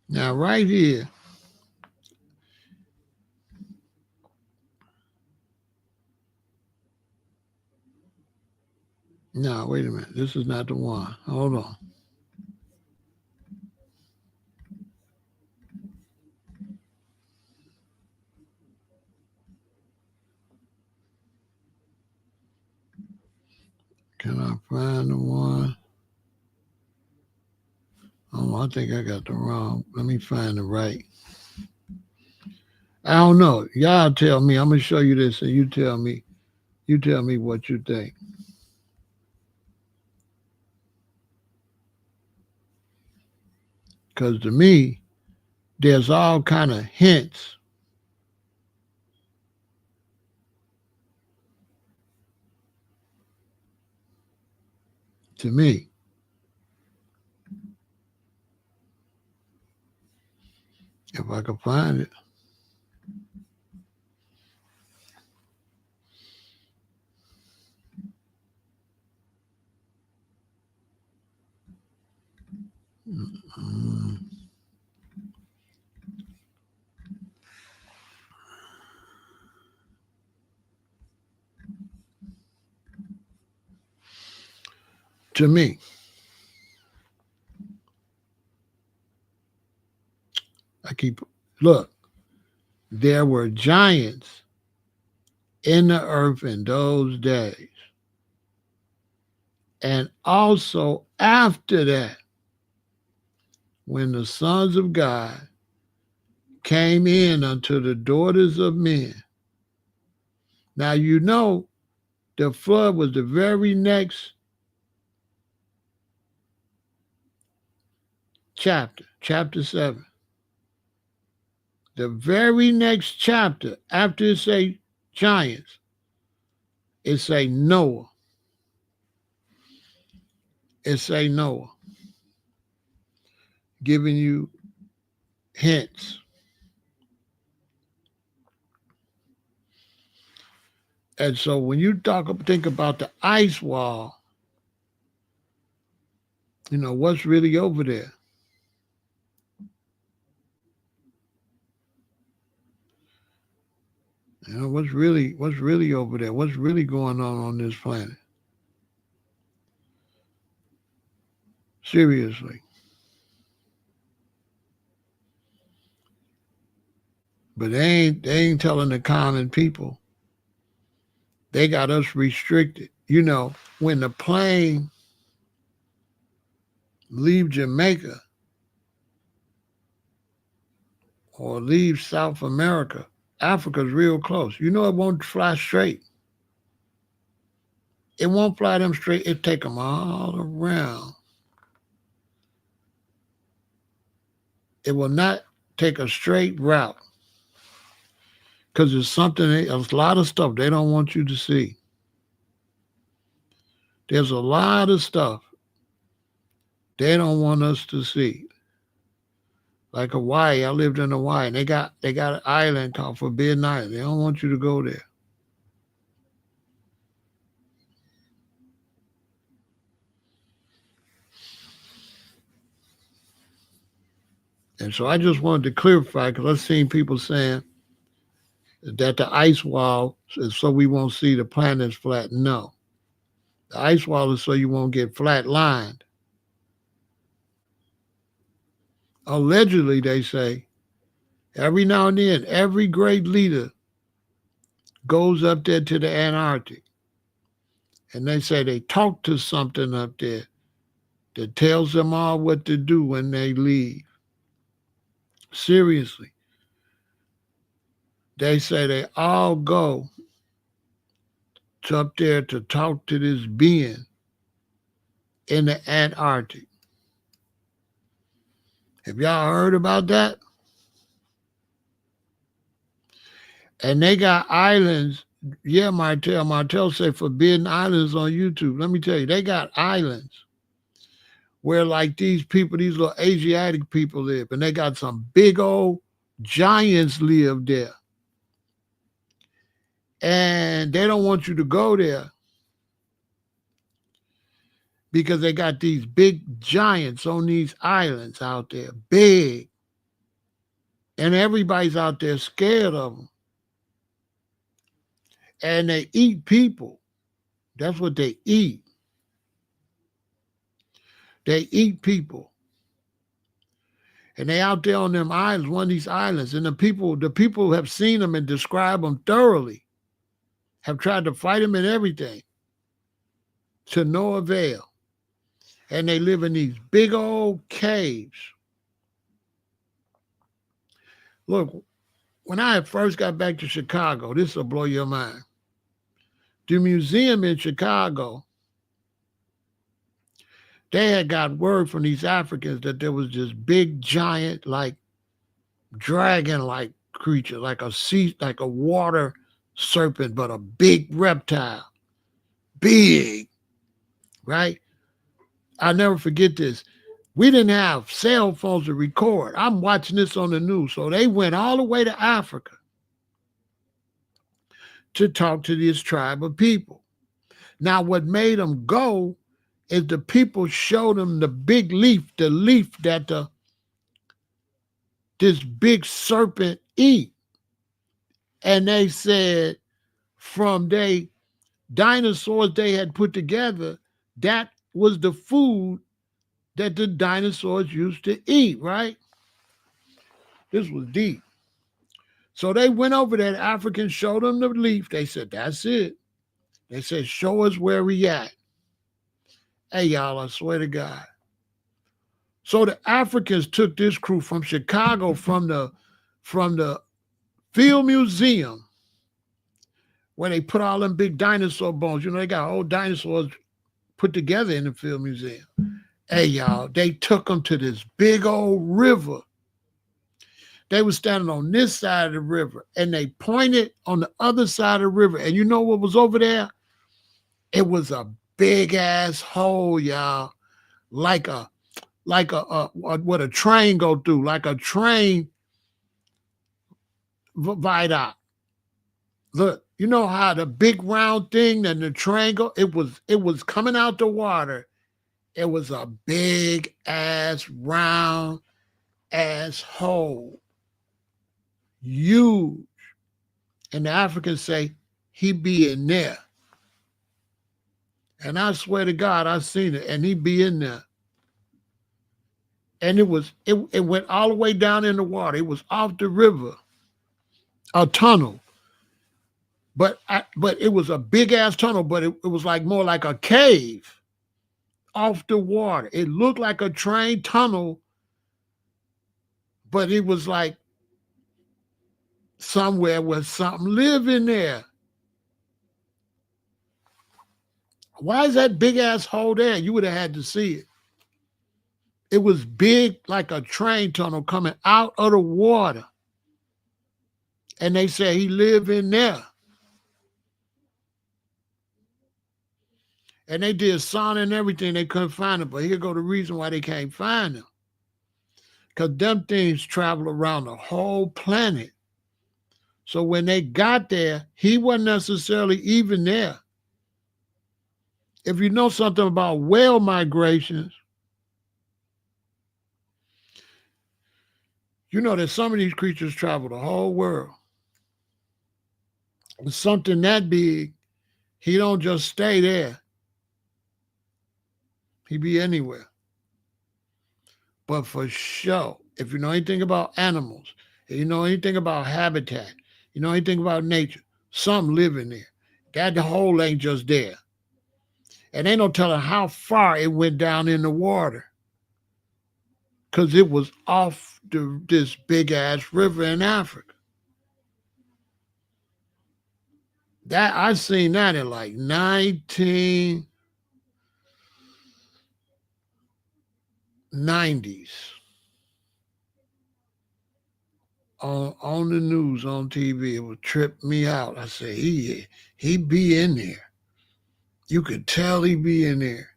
Now, right here, no, wait a minute. This is not the one. Hold on. Can I find the one? Oh, I think I got the wrong. Let me find the right. I don't know. Y'all tell me. I'm gonna show you this, and you tell me. You tell me what you think. Because to me, there's all kind of hints. To me, if I could find it. Mm. To me, look, there were giants in the earth in those days. And also after that, when the sons of God came in unto the daughters of men. Now, you know, the flood was the very next chapter, chapter 7. The very next chapter, after it say giants, it say Noah. It say Noah, giving you hints. And so when you think about the ice wall, you know, what's really over there? You know, what's really over there? What's really going on this planet? Seriously. But they ain't telling the common people. They got us restricted. You know, when the plane leave Jamaica or leave South America, Africa's real close. You know it won't fly straight. It won't fly them straight. It take them all around. It will not take a straight route because there's a lot of stuff they don't want you to see. There's a lot of stuff they don't want us to see. Like Hawaii, I lived in Hawaii, and they got an island called Forbidden Island. They don't want you to go there. And so I just wanted to clarify because I've seen people saying that the ice wall is so we won't see the planets flat. No, the ice wall is so you won't get flat lined. Allegedly, they say every now and then, every great leader goes up there to the Antarctic, and they say they talk to something up there that tells them all what to do when they leave. Seriously. They say they all go to up there to talk to this being in the Antarctic. Have y'all heard about that? And they got islands. Yeah, Martell say Forbidden Islands on YouTube. Let me tell you, they got islands where like these people, these little Asiatic people live, and they got some big old giants live there. And they don't want you to go there because they got these big giants on these islands out there, big. And everybody's out there scared of them. And they eat people. That's what they eat. They eat people. And they out there on them islands, one of these islands. And the people have seen them and describe them thoroughly, have tried to fight them and everything, to no avail. And they live in these big old caves. Look, when I first got back to Chicago, this will blow your mind. The museum in Chicago, they had got word from these Africans that there was this big giant, like dragon-like creature, like a water serpent, but a big reptile. Big, right? I'll never forget this. We didn't have cell phones to record. I'm watching this on the news. So they went all the way to Africa to talk to this tribe of people. Now, what made them go is the people showed them the big leaf, the leaf that this big serpent eat. And they said from they dinosaurs they had put together, that was the food that the dinosaurs used to eat, right? This was deep. So they went over there, the Africans showed them the leaf. They said, that's it. They said, show us where we at. Hey, y'all, I swear to God. So the Africans took this crew from Chicago, from the Field Museum, where they put all them big dinosaur bones. You know, they got old dinosaurs put together in the Field Museum. Hey, y'all, they took them to this big old river. They were standing on this side of the river, and they pointed on the other side of the river. And you know what was over there? It was a big ass hole, y'all, like a what a train go through, like a train viaduct. Look, you know how the big round thing and the triangle, it was coming out the water. It was a big ass round ass hole. Huge. And the Africans say, he be in there. And I swear to God, I seen it, and he be in there. And it went all the way down in the water. It was off the river, a tunnel. But it was a big ass tunnel, but it was like more like a cave off the water. It looked like a train tunnel, but it was like somewhere where something lived in there. Why is that big ass hole there? You would have had to see it. It was big like a train tunnel coming out of the water. And they said he lived in there. And they did sound and everything. They couldn't find him. But here go the reason why they can't find him. Because them things travel around the whole planet. So when they got there, he wasn't necessarily even there. If you know something about whale migrations, you know that some of these creatures travel the whole world. With something that big, he don't just stay there. He be anywhere. But for sure, if you know anything about animals, if you know anything about habitat, you know anything about nature, something living there. That hole ain't just there. And ain't no telling how far it went down in the water. Because it was off this big-ass river in Africa. That I seen that in like 1990s. On the news, on TV, it would trip me out. I said, he be in there. You could tell he be in there.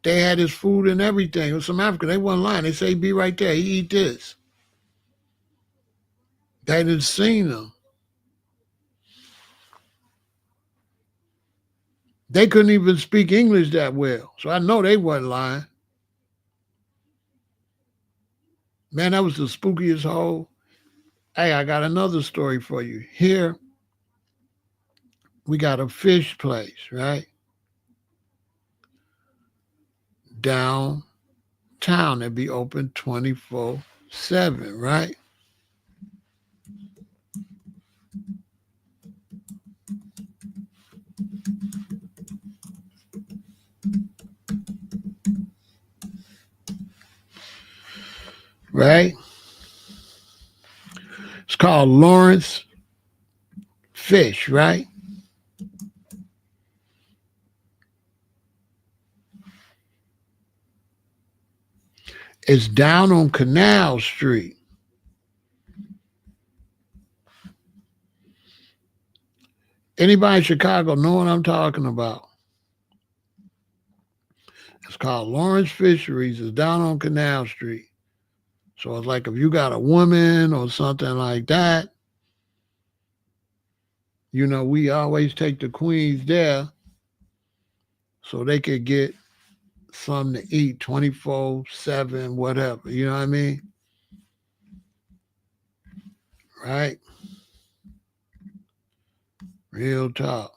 They had his food and everything. It was some African. They wasn't lying. They say he be right there. He eat this. They didn't seen him. They couldn't even speak English that well. So I know they wasn't lying. Man, that was the spookiest hole. Hey, I got another story for you. Here, we got a fish place, right? Downtown. It'd be open 24/7, right? Right? It's called Lawrence Fish, right? It's down on Canal Street. Anybody in Chicago know what I'm talking about? It's called Lawrence Fisheries. It's down on Canal Street. So it's like if you got a woman or something like that, you know, we always take the queens there so they could get something to eat 24/7, whatever. You know what I mean? Right? Real talk.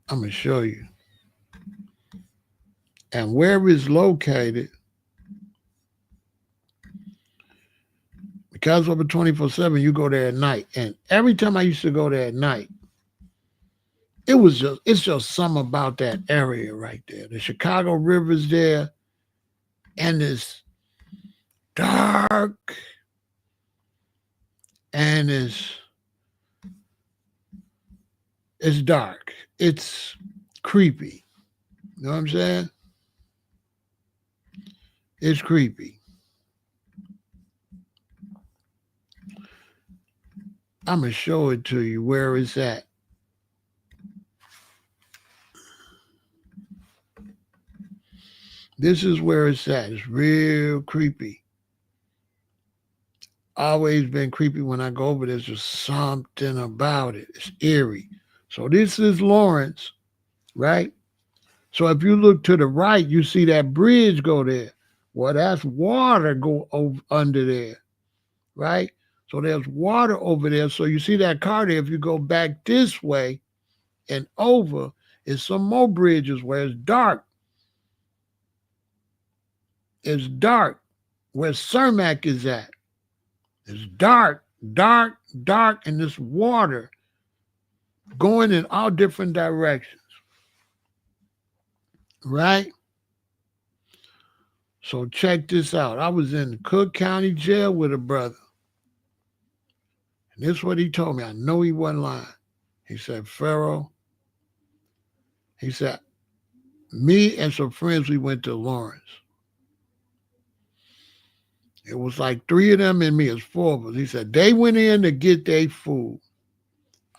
I'm going to show you. And where it's located, because over 24/7, you go there at night. And every time I used to go there at night, it's just something about that area right there. The Chicago River's there, and it's dark, and it's dark. It's creepy. You know what I'm saying? It's creepy. I'm going to show it to you where it's at. This is where it's at. It's real creepy. Always been creepy when I go over. There's just something about it. It's eerie. So this is Lawrence, right? So if you look to the right, you see that bridge go there. Well, that's water go over under there, right? So there's water over there. So you see that car there, if you go back this way and over, is some more bridges where it's dark. It's dark where Cermak is at. It's dark, dark, dark, and this water going in all different directions. Right? So check this out. I was in Cook County Jail with a brother. And this is what he told me. I know he wasn't lying. He said, Pharaoh, he said, me and some friends, we went to Lawrence. It was like 3 of them and me. It's 4 of us. He said, they went in to get their food.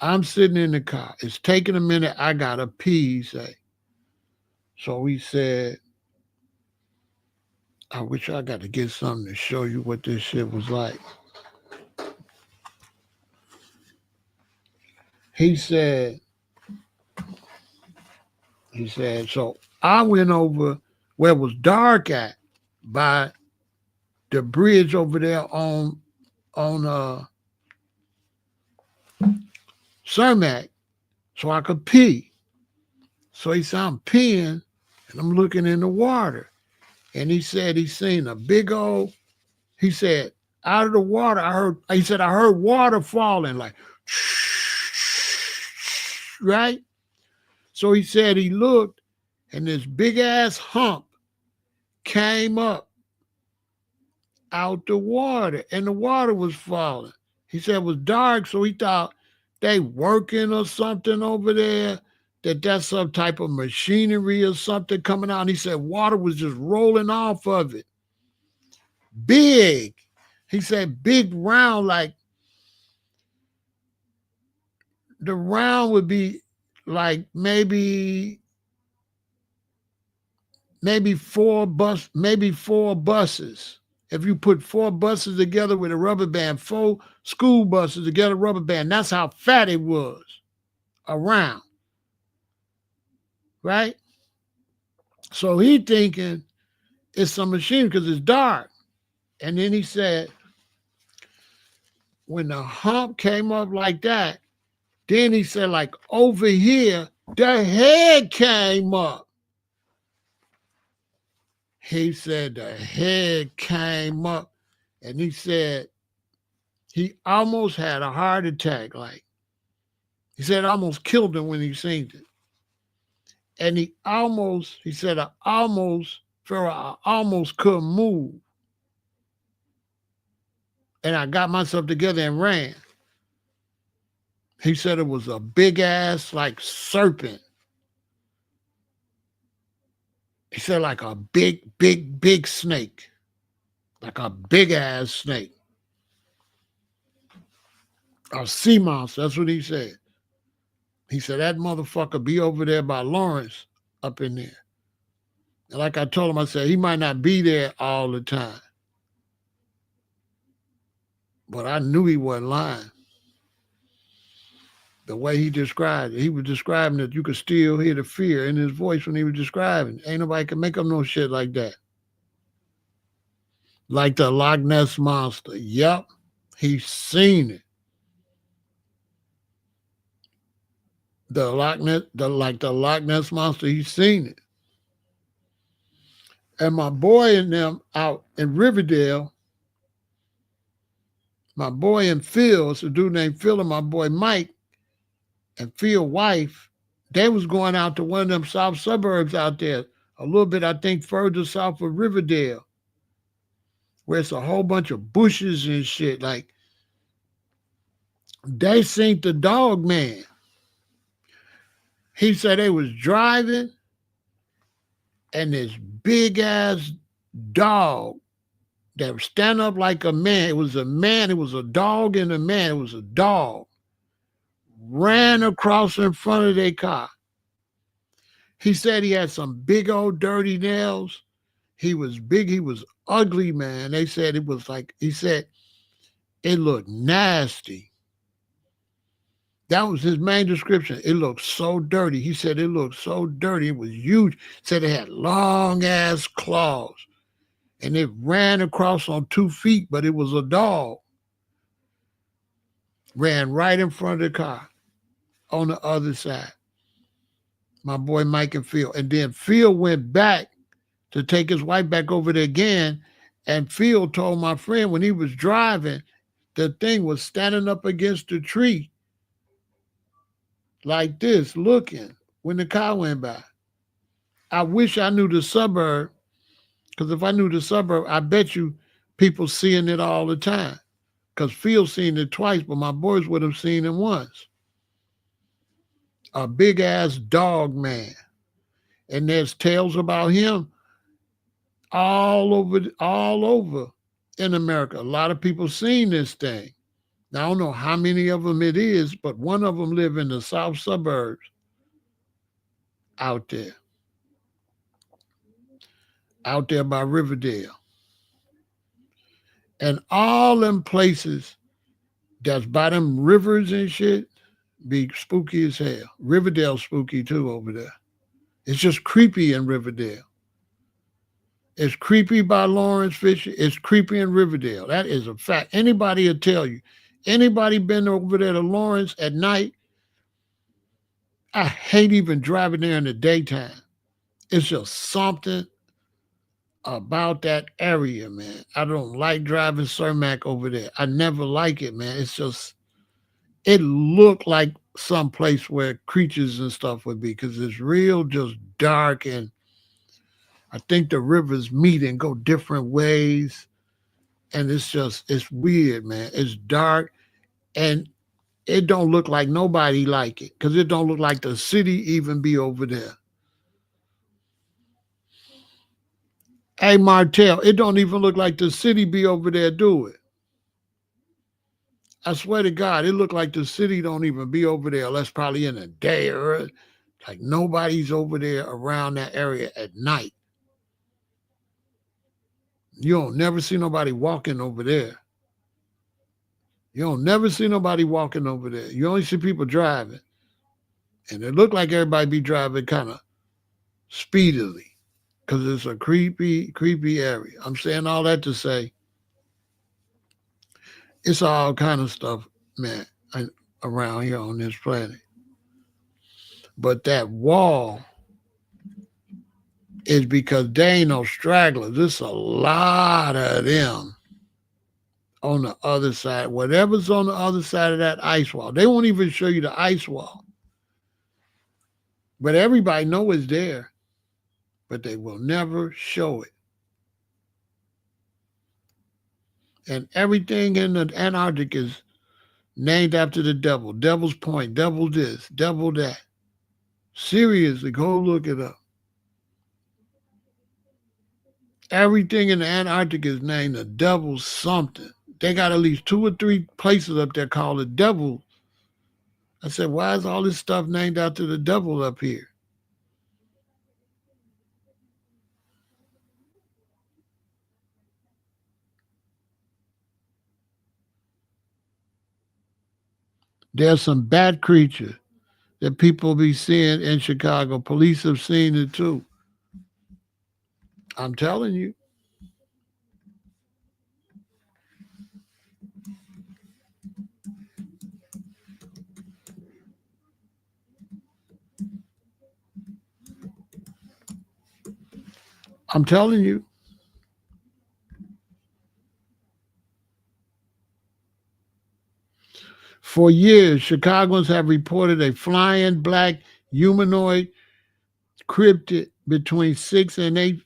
I'm sitting in the car. It's taking a minute. I got to pee, he said. So he said, I wish I got to get something to show you what this shit was like. He said, so I went over where it was dark at by the bridge over there on Cermak so I could pee. So he said, I'm peeing and I'm looking in the water. And he said he seen a big old, he said, out of the water, I heard water falling like, right? So he said he looked and this big ass hump came up out the water and the water was falling. He said it was dark, so he thought they working or something over there, that's some type of machinery or something coming out. And he said water was just rolling off of it. Big. He said big round, like the round would be like maybe 4 buses. If you put 4 buses together with a rubber band, 4 school buses together, rubber band, that's how fat it was around. Right? So he thinking it's some machine because it's dark. And then he said, when the hump came up like that, then he said, like over here, the head came up. He said the head came up, and he said he almost had a heart attack. Like he said, almost killed him when he seen it. And he said, Pharaoh, I almost couldn't move. And I got myself together and ran. He said it was a big ass like serpent. He said like a big snake. Like a big ass snake. A sea monster, that's what he said. He said that motherfucker be over there by Lawrence up in there. And like I told him, I said he might not be there all the time. But I knew he wasn't lying. The way he described it, he was describing it, you could still hear the fear in his voice when he was describing. Ain't nobody can make up no shit like that. Like the Loch Ness Monster. Yep, he's seen it. The Loch Ness Monster, he's seen it. And my boy and them out in Riverdale, my boy and Phil, it's a dude named Phil and my boy Mike, and Phil's wife, they was going out to one of them south suburbs out there, a little bit, I think, further south of Riverdale, where it's a whole bunch of bushes and shit. Like, they seen the dog man. He said they was driving, and this big-ass dog that was standing up like a man. It was a man. It was a dog and a man. It was a dog. Ran across in front of their car. He said he had some big old dirty nails. He was big. He was ugly, man. They said it was like, he said it looked nasty. That was his main description. It looked so dirty. He said it looked so dirty. It was huge. Said it had long ass claws. And it ran across on 2 feet, but it was a dog. ran right in front of the car on the other side. My boy Mike and Phil. And then Phil went back to take his wife back over there again. And Phil told my friend when he was driving, the thing was standing up against the tree like this, looking when the car went by. I wish I knew the suburb, because if I knew the suburb, I bet you people seeing it all the time. Because Phil seen it twice, but my boys would have seen it once. A big ass dog man. And there's tales about him all over in America. A lot of people seen this thing. Now, I don't know how many of them it is, but one of them live in the south suburbs out there by Riverdale. And all them places that's by them rivers and shit be spooky as hell. Riverdale spooky too over there. It's just creepy in Riverdale. It's creepy by Lawrence Fisher. It's creepy in Riverdale. That is a fact. Anybody will tell you. Anybody been over there to Lawrence at night? I hate even driving there in the daytime. It's just something about that area, man. I don't like driving Cermak over there. I never like it, man. It's just, it looked like some place where creatures and stuff would be because it's real just dark, and I think the rivers meet and go different ways. And it's weird, man. It's dark, and it don't look like nobody like it because it don't look like the city even be over there. Hey, Martell, it don't even look like the city be over there, do it? I swear to God, it look like the city don't even be over there unless probably in the day or like nobody's over there around that area at night. You don't never see nobody walking over there. You don't never see nobody walking over there. You only see people driving. And it look like everybody be driving kind of speedily because it's a creepy area. I'm saying all that to say it's all kind of stuff, man, around here on this planet. But that wall is because they ain't no stragglers. There's a lot of them on the other side. Whatever's on the other side of that ice wall, they won't even show you the ice wall. But everybody know it's there, but they will never show it. And everything in the Antarctic is named after the devil. Devil's Point, devil this, devil that. Seriously, go look it up. Everything in the Antarctic is named the devil something. They got at least 2 or 3 places up there called the devil. I said, why is all this stuff named after the devil up here? There's some bat creature that people be seeing in Chicago. Police have seen it too. I'm telling you. I'm telling you. For years, Chicagoans have reported a flying black humanoid cryptid between 6 and 8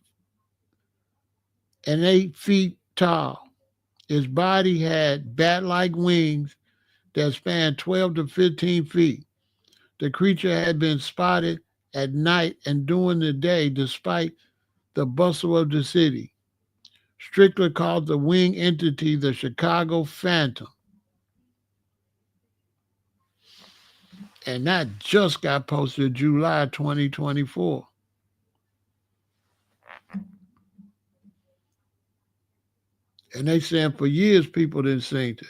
feet tall. Its body had bat-like wings that spanned 12 to 15 feet. The creature had been spotted at night and during the day despite the bustle of the city. Strickler called the winged entity the Chicago Phantom. And that just got posted July 2024. And they saying for years people didn't see it.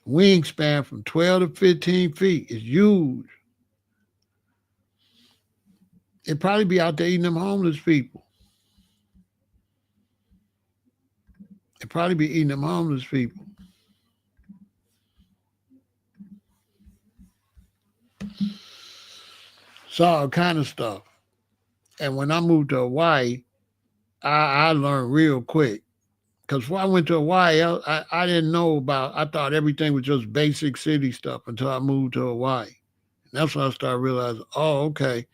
Wingspan from 12 to 15 feet is huge. It'd probably be out there eating them homeless people. It'd probably be eating them homeless people. Saw all kind of stuff. And when I moved to Hawaii, I learned real quick. Because when I went to Hawaii, I didn't know about, I thought everything was just basic city stuff until I moved to Hawaii. And that's when I started realizing, oh, okay,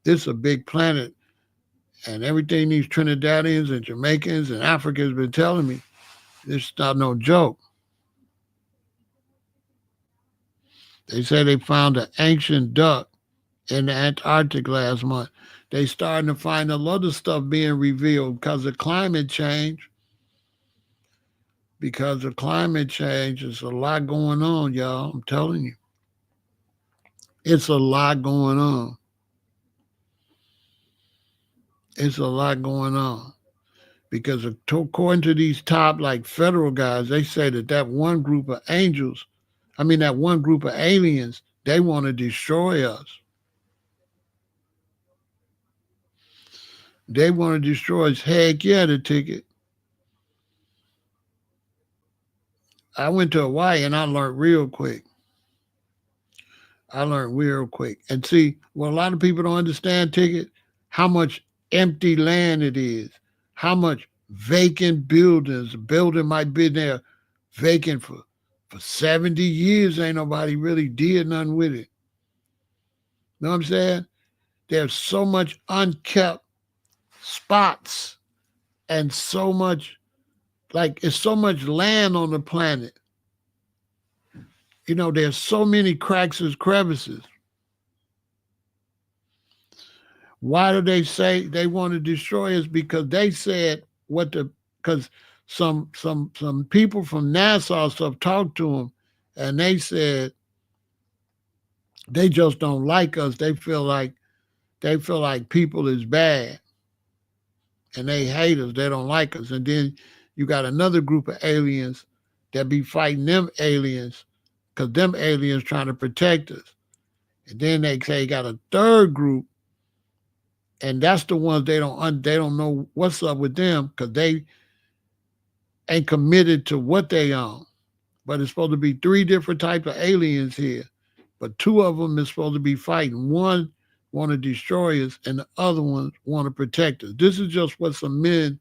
this is a big planet. And everything these Trinidadians and Jamaicans and Africans been telling me, this is not no joke. They say they found an ancient duck in the Antarctic last month. They starting to find a lot of stuff being revealed because of climate change. Because of climate change, there's a lot going on, y'all. I'm telling you, it's a lot going on. It's a lot going on. Because according to these top like federal guys, they say that one group of angels, I mean that one group of aliens, they want to destroy us. They want to destroy us. Heck yeah, the ticket. I went to Hawaii and I learned real quick. I learned real quick. And see, what a lot of people don't understand, ticket, how much empty land it is, how much vacant buildings. A building might be there vacant for 70 years. Ain't nobody really did nothing with it. Know what I'm saying? There's so much unkept spots and so much, like, it's so much land on the planet. You know, there's so many cracks and crevices. Why do they say they want to destroy us? Because they said because some people from NASA stuff talked to them, and they said they just don't like us. They feel like people is bad, and they hate us. They don't like us. And then you got another group of aliens that be fighting them aliens because them aliens trying to protect us. And then they say you got a third group, and that's the ones they don't know what's up with them because they ain't committed to what they own. But it's supposed to be three different types of aliens here, but two of them is supposed to be fighting. One want to destroy us, and the other one want to protect us. This is just what some men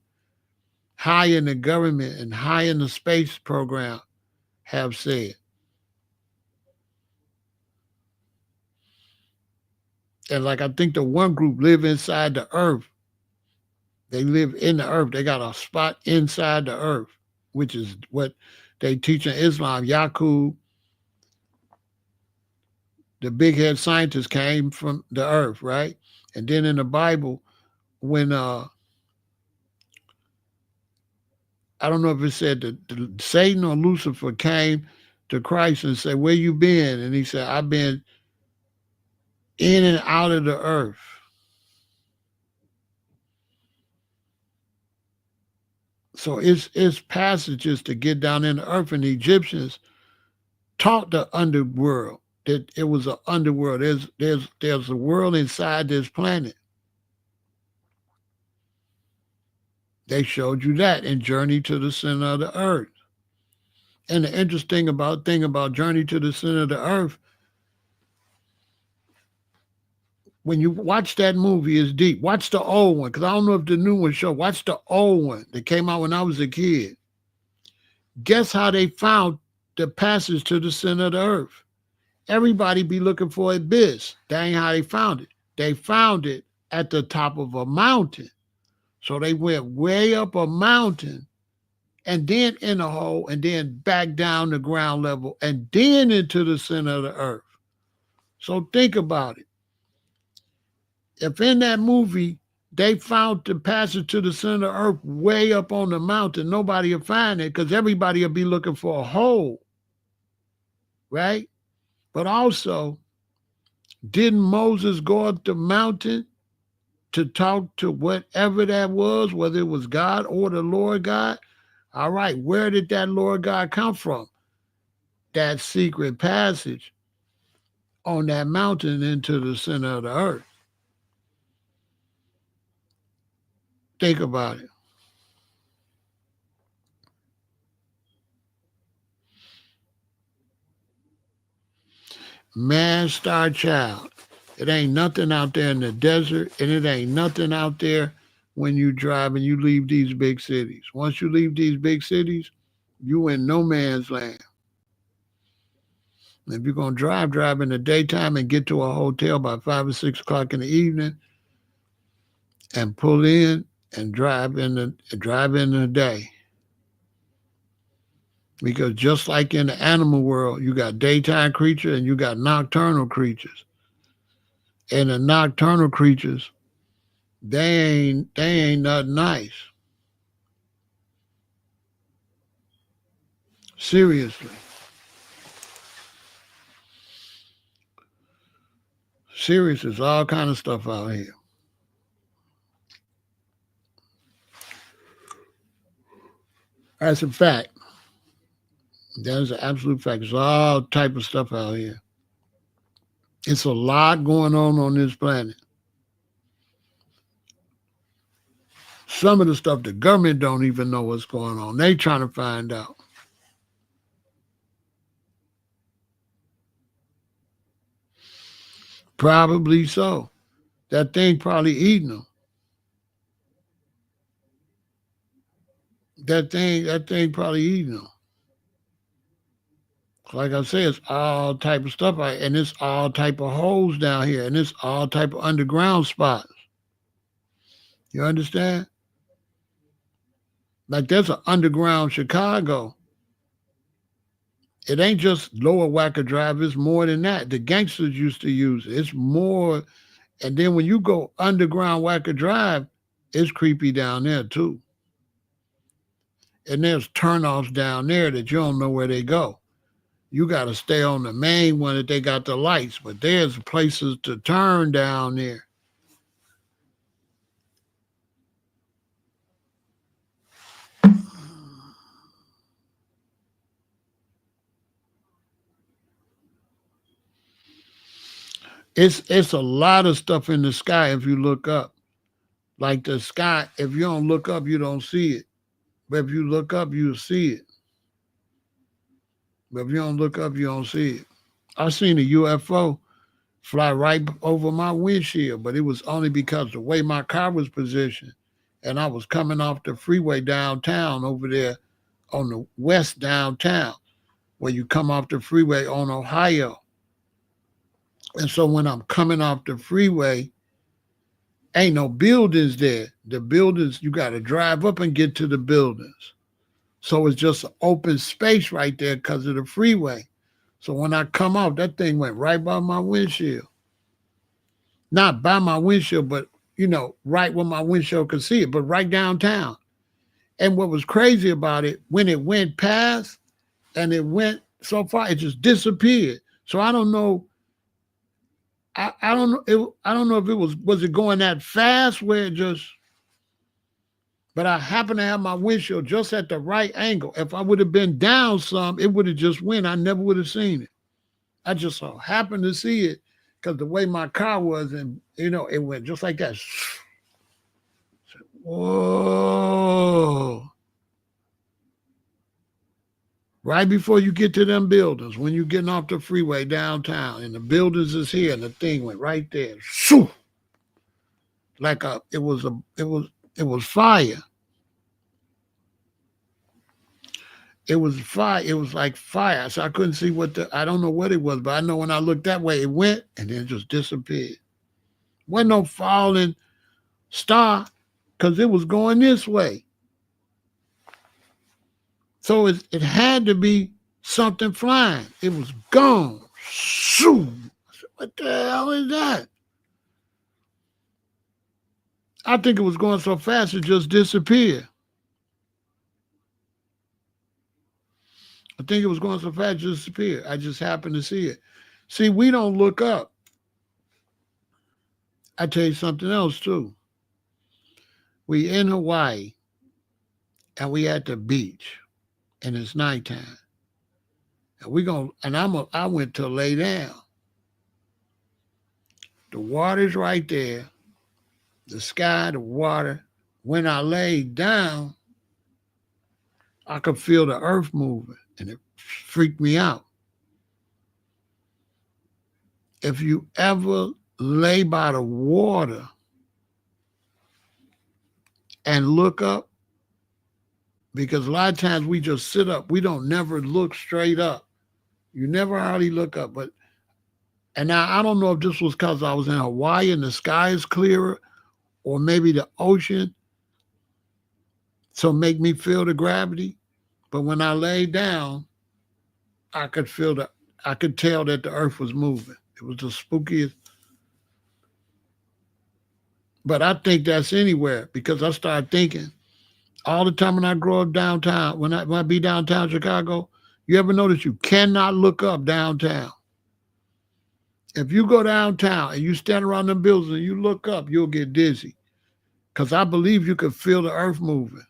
high in the government and high in the space program have said. And like I think the one group live inside the earth. They live in the earth. They got a spot inside the earth, which is what they teach in Islam. Yaqub, the big head scientist, came from the earth, right? And then in the Bible, when I don't know if it said that Satan or Lucifer came to Christ and said, "Where you been?" And he said, "I've been in and out of the earth." So it's passages to get down in the earth, and the Egyptians taught the underworld that it was an underworld. There's a world inside this planet. They showed you that in Journey to the Center of the Earth. And the interesting thing about Journey to the Center of the Earth, when you watch that movie, is deep. Watch the old one, because I don't know if the new one show. Watch the old one that came out when I was a kid. Guess how they found the passage to the center of the earth? Everybody be looking for abyss. That ain't how they found it. They found it at the top of a mountain. So they went way up a mountain and then in a hole and then back down the ground level and then into the center of the earth. So think about it. If in that movie they found the passage to the center of the earth way up on the mountain, nobody will find it because everybody will be looking for a hole, right? But also, didn't Moses go up the mountain to talk to whatever that was, whether it was God or the Lord God? All right, where did that Lord God come from? That secret passage on that mountain into the center of the earth. Think about it. Man, star child. It ain't nothing out there in the desert, and it ain't nothing out there when you drive and you leave these big cities. Once you leave these big cities, you in no man's land. If you're gonna drive in the daytime and get to a hotel by 5 or 6 o'clock in the evening and pull in and drive in the day. Because just like in the animal world, you got daytime creatures and you got nocturnal creatures. And the nocturnal creatures, they ain't nothing nice. Seriously. Serious is all kind of stuff out here. That's a fact. That is an absolute fact. There's all type of stuff out here. It's a lot going on this planet. Some of the stuff the government don't even know what's going on. They trying to find out. Probably so. That thing probably eating them. That thing probably eating them. Like I said, it's all type of stuff, and it's all type of holes down here, and it's all type of underground spots. You understand? Like there's an underground Chicago. It ain't just Lower Wacker Drive. It's more than that. The gangsters used to use it. It's more. And then when you go underground Wacker Drive, it's creepy down there too. And there's turnoffs down there that you don't know where they go. You got to stay on the main one that they got the lights, but there's places to turn down there. It's a lot of stuff in the sky if you look up. Like the sky, if you don't look up, you don't see it. But if you look up, you'll see it. But if you don't look up, you don't see it. I seen a UFO fly right over my windshield, but it was only because the way my car was positioned, and I was coming off the freeway downtown over there on the west downtown, where you come off the freeway on Ohio. And so when I'm coming off the freeway, ain't no buildings there. The buildings, you got to drive up and get to the buildings. So it's just an open space right there because of the freeway. So when I come off, that thing went right by my windshield. Not by my windshield, but, right where my windshield could see it, but right downtown. And what was crazy about it, when it went past and it went so far, it just disappeared. So I don't know. I don't know. I don't know if it was it going that fast where it just. But I happened to have my windshield just at the right angle. If I would have been down some, it would have just went. I never would have seen it. I just so happened to see it because the way my car was, and it went just like that. Whoa. Right before you get to them buildings, when you're getting off the freeway downtown, and the buildings is here, and the thing went right there. Shoo! Like it was fire. It was fire. It was like fire. So I couldn't see I don't know what it was, but I know when I looked that way, it went and then just disappeared. Wasn't no falling star because it was going this way. So it had to be something flying. It was gone. Shoo! I said, what the hell is that? I think it was going so fast it just disappeared. I think it was going so fast it just disappeared. I just happened to see it. See, we don't look up. I tell you something else too. We in Hawaii and we at the beach and it's nighttime. And I went to lay down. The water's right there. The sky, the water. When I laid down, I could feel the earth moving and it freaked me out. If you ever lay by the water and look up, because a lot of times we just sit up. We don't never look straight up. You never hardly look up. And now I don't know if this was because I was in Hawaii and the sky is clearer, or maybe the ocean, so make me feel the gravity. But when I lay down, I could tell that the earth was moving. It was the spookiest. But I think that's anywhere, because I started thinking all the time when I grow up downtown, when I be downtown Chicago, you ever notice you cannot look up downtown? If you go downtown and you stand around them buildings and you look up, you'll get dizzy. Because I believe you could feel the earth moving.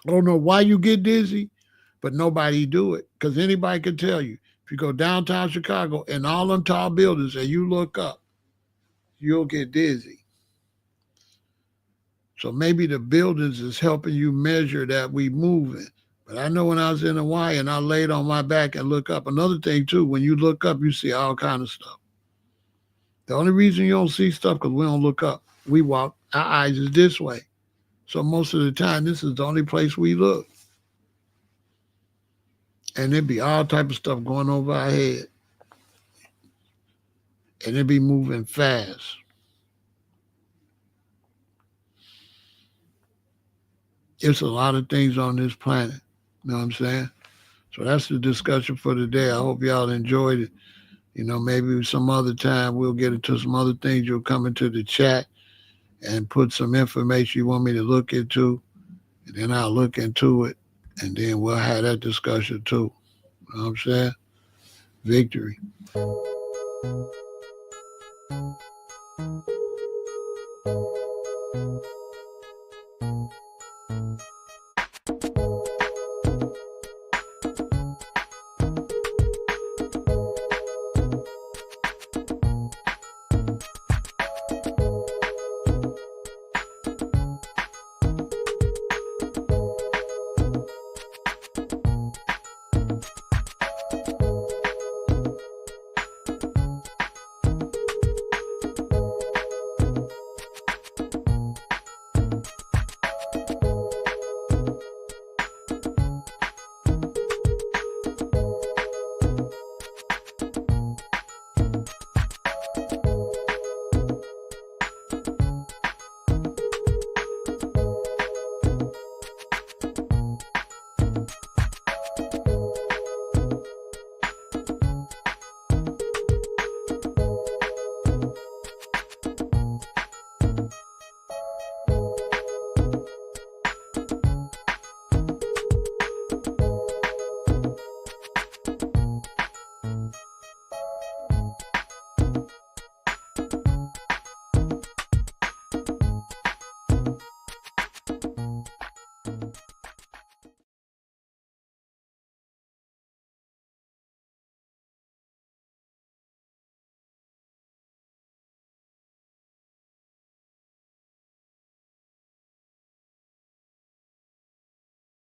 I don't know why you get dizzy, but nobody do it. Because anybody can tell you, if you go downtown Chicago and all them tall buildings and you look up, you'll get dizzy. So maybe the buildings is helping you measure that we moving. But I know when I was in Hawaii and I laid on my back and look up, another thing too, when you look up, you see all kind of stuff. The only reason you don't see stuff because we don't look up. We walk, our eyes is this way. So most of the time, this is the only place we look. And there'd be all type of stuff going over our head. And it'd be moving fast. It's a lot of things on this planet. You know what I'm saying? So that's the discussion for today. I hope y'all enjoyed it. You know, maybe some other time we'll get into some other things. You'll come into the chat and put some information you want me to look into. And then I'll look into it. And then we'll have that discussion too. You know what I'm saying? Victory.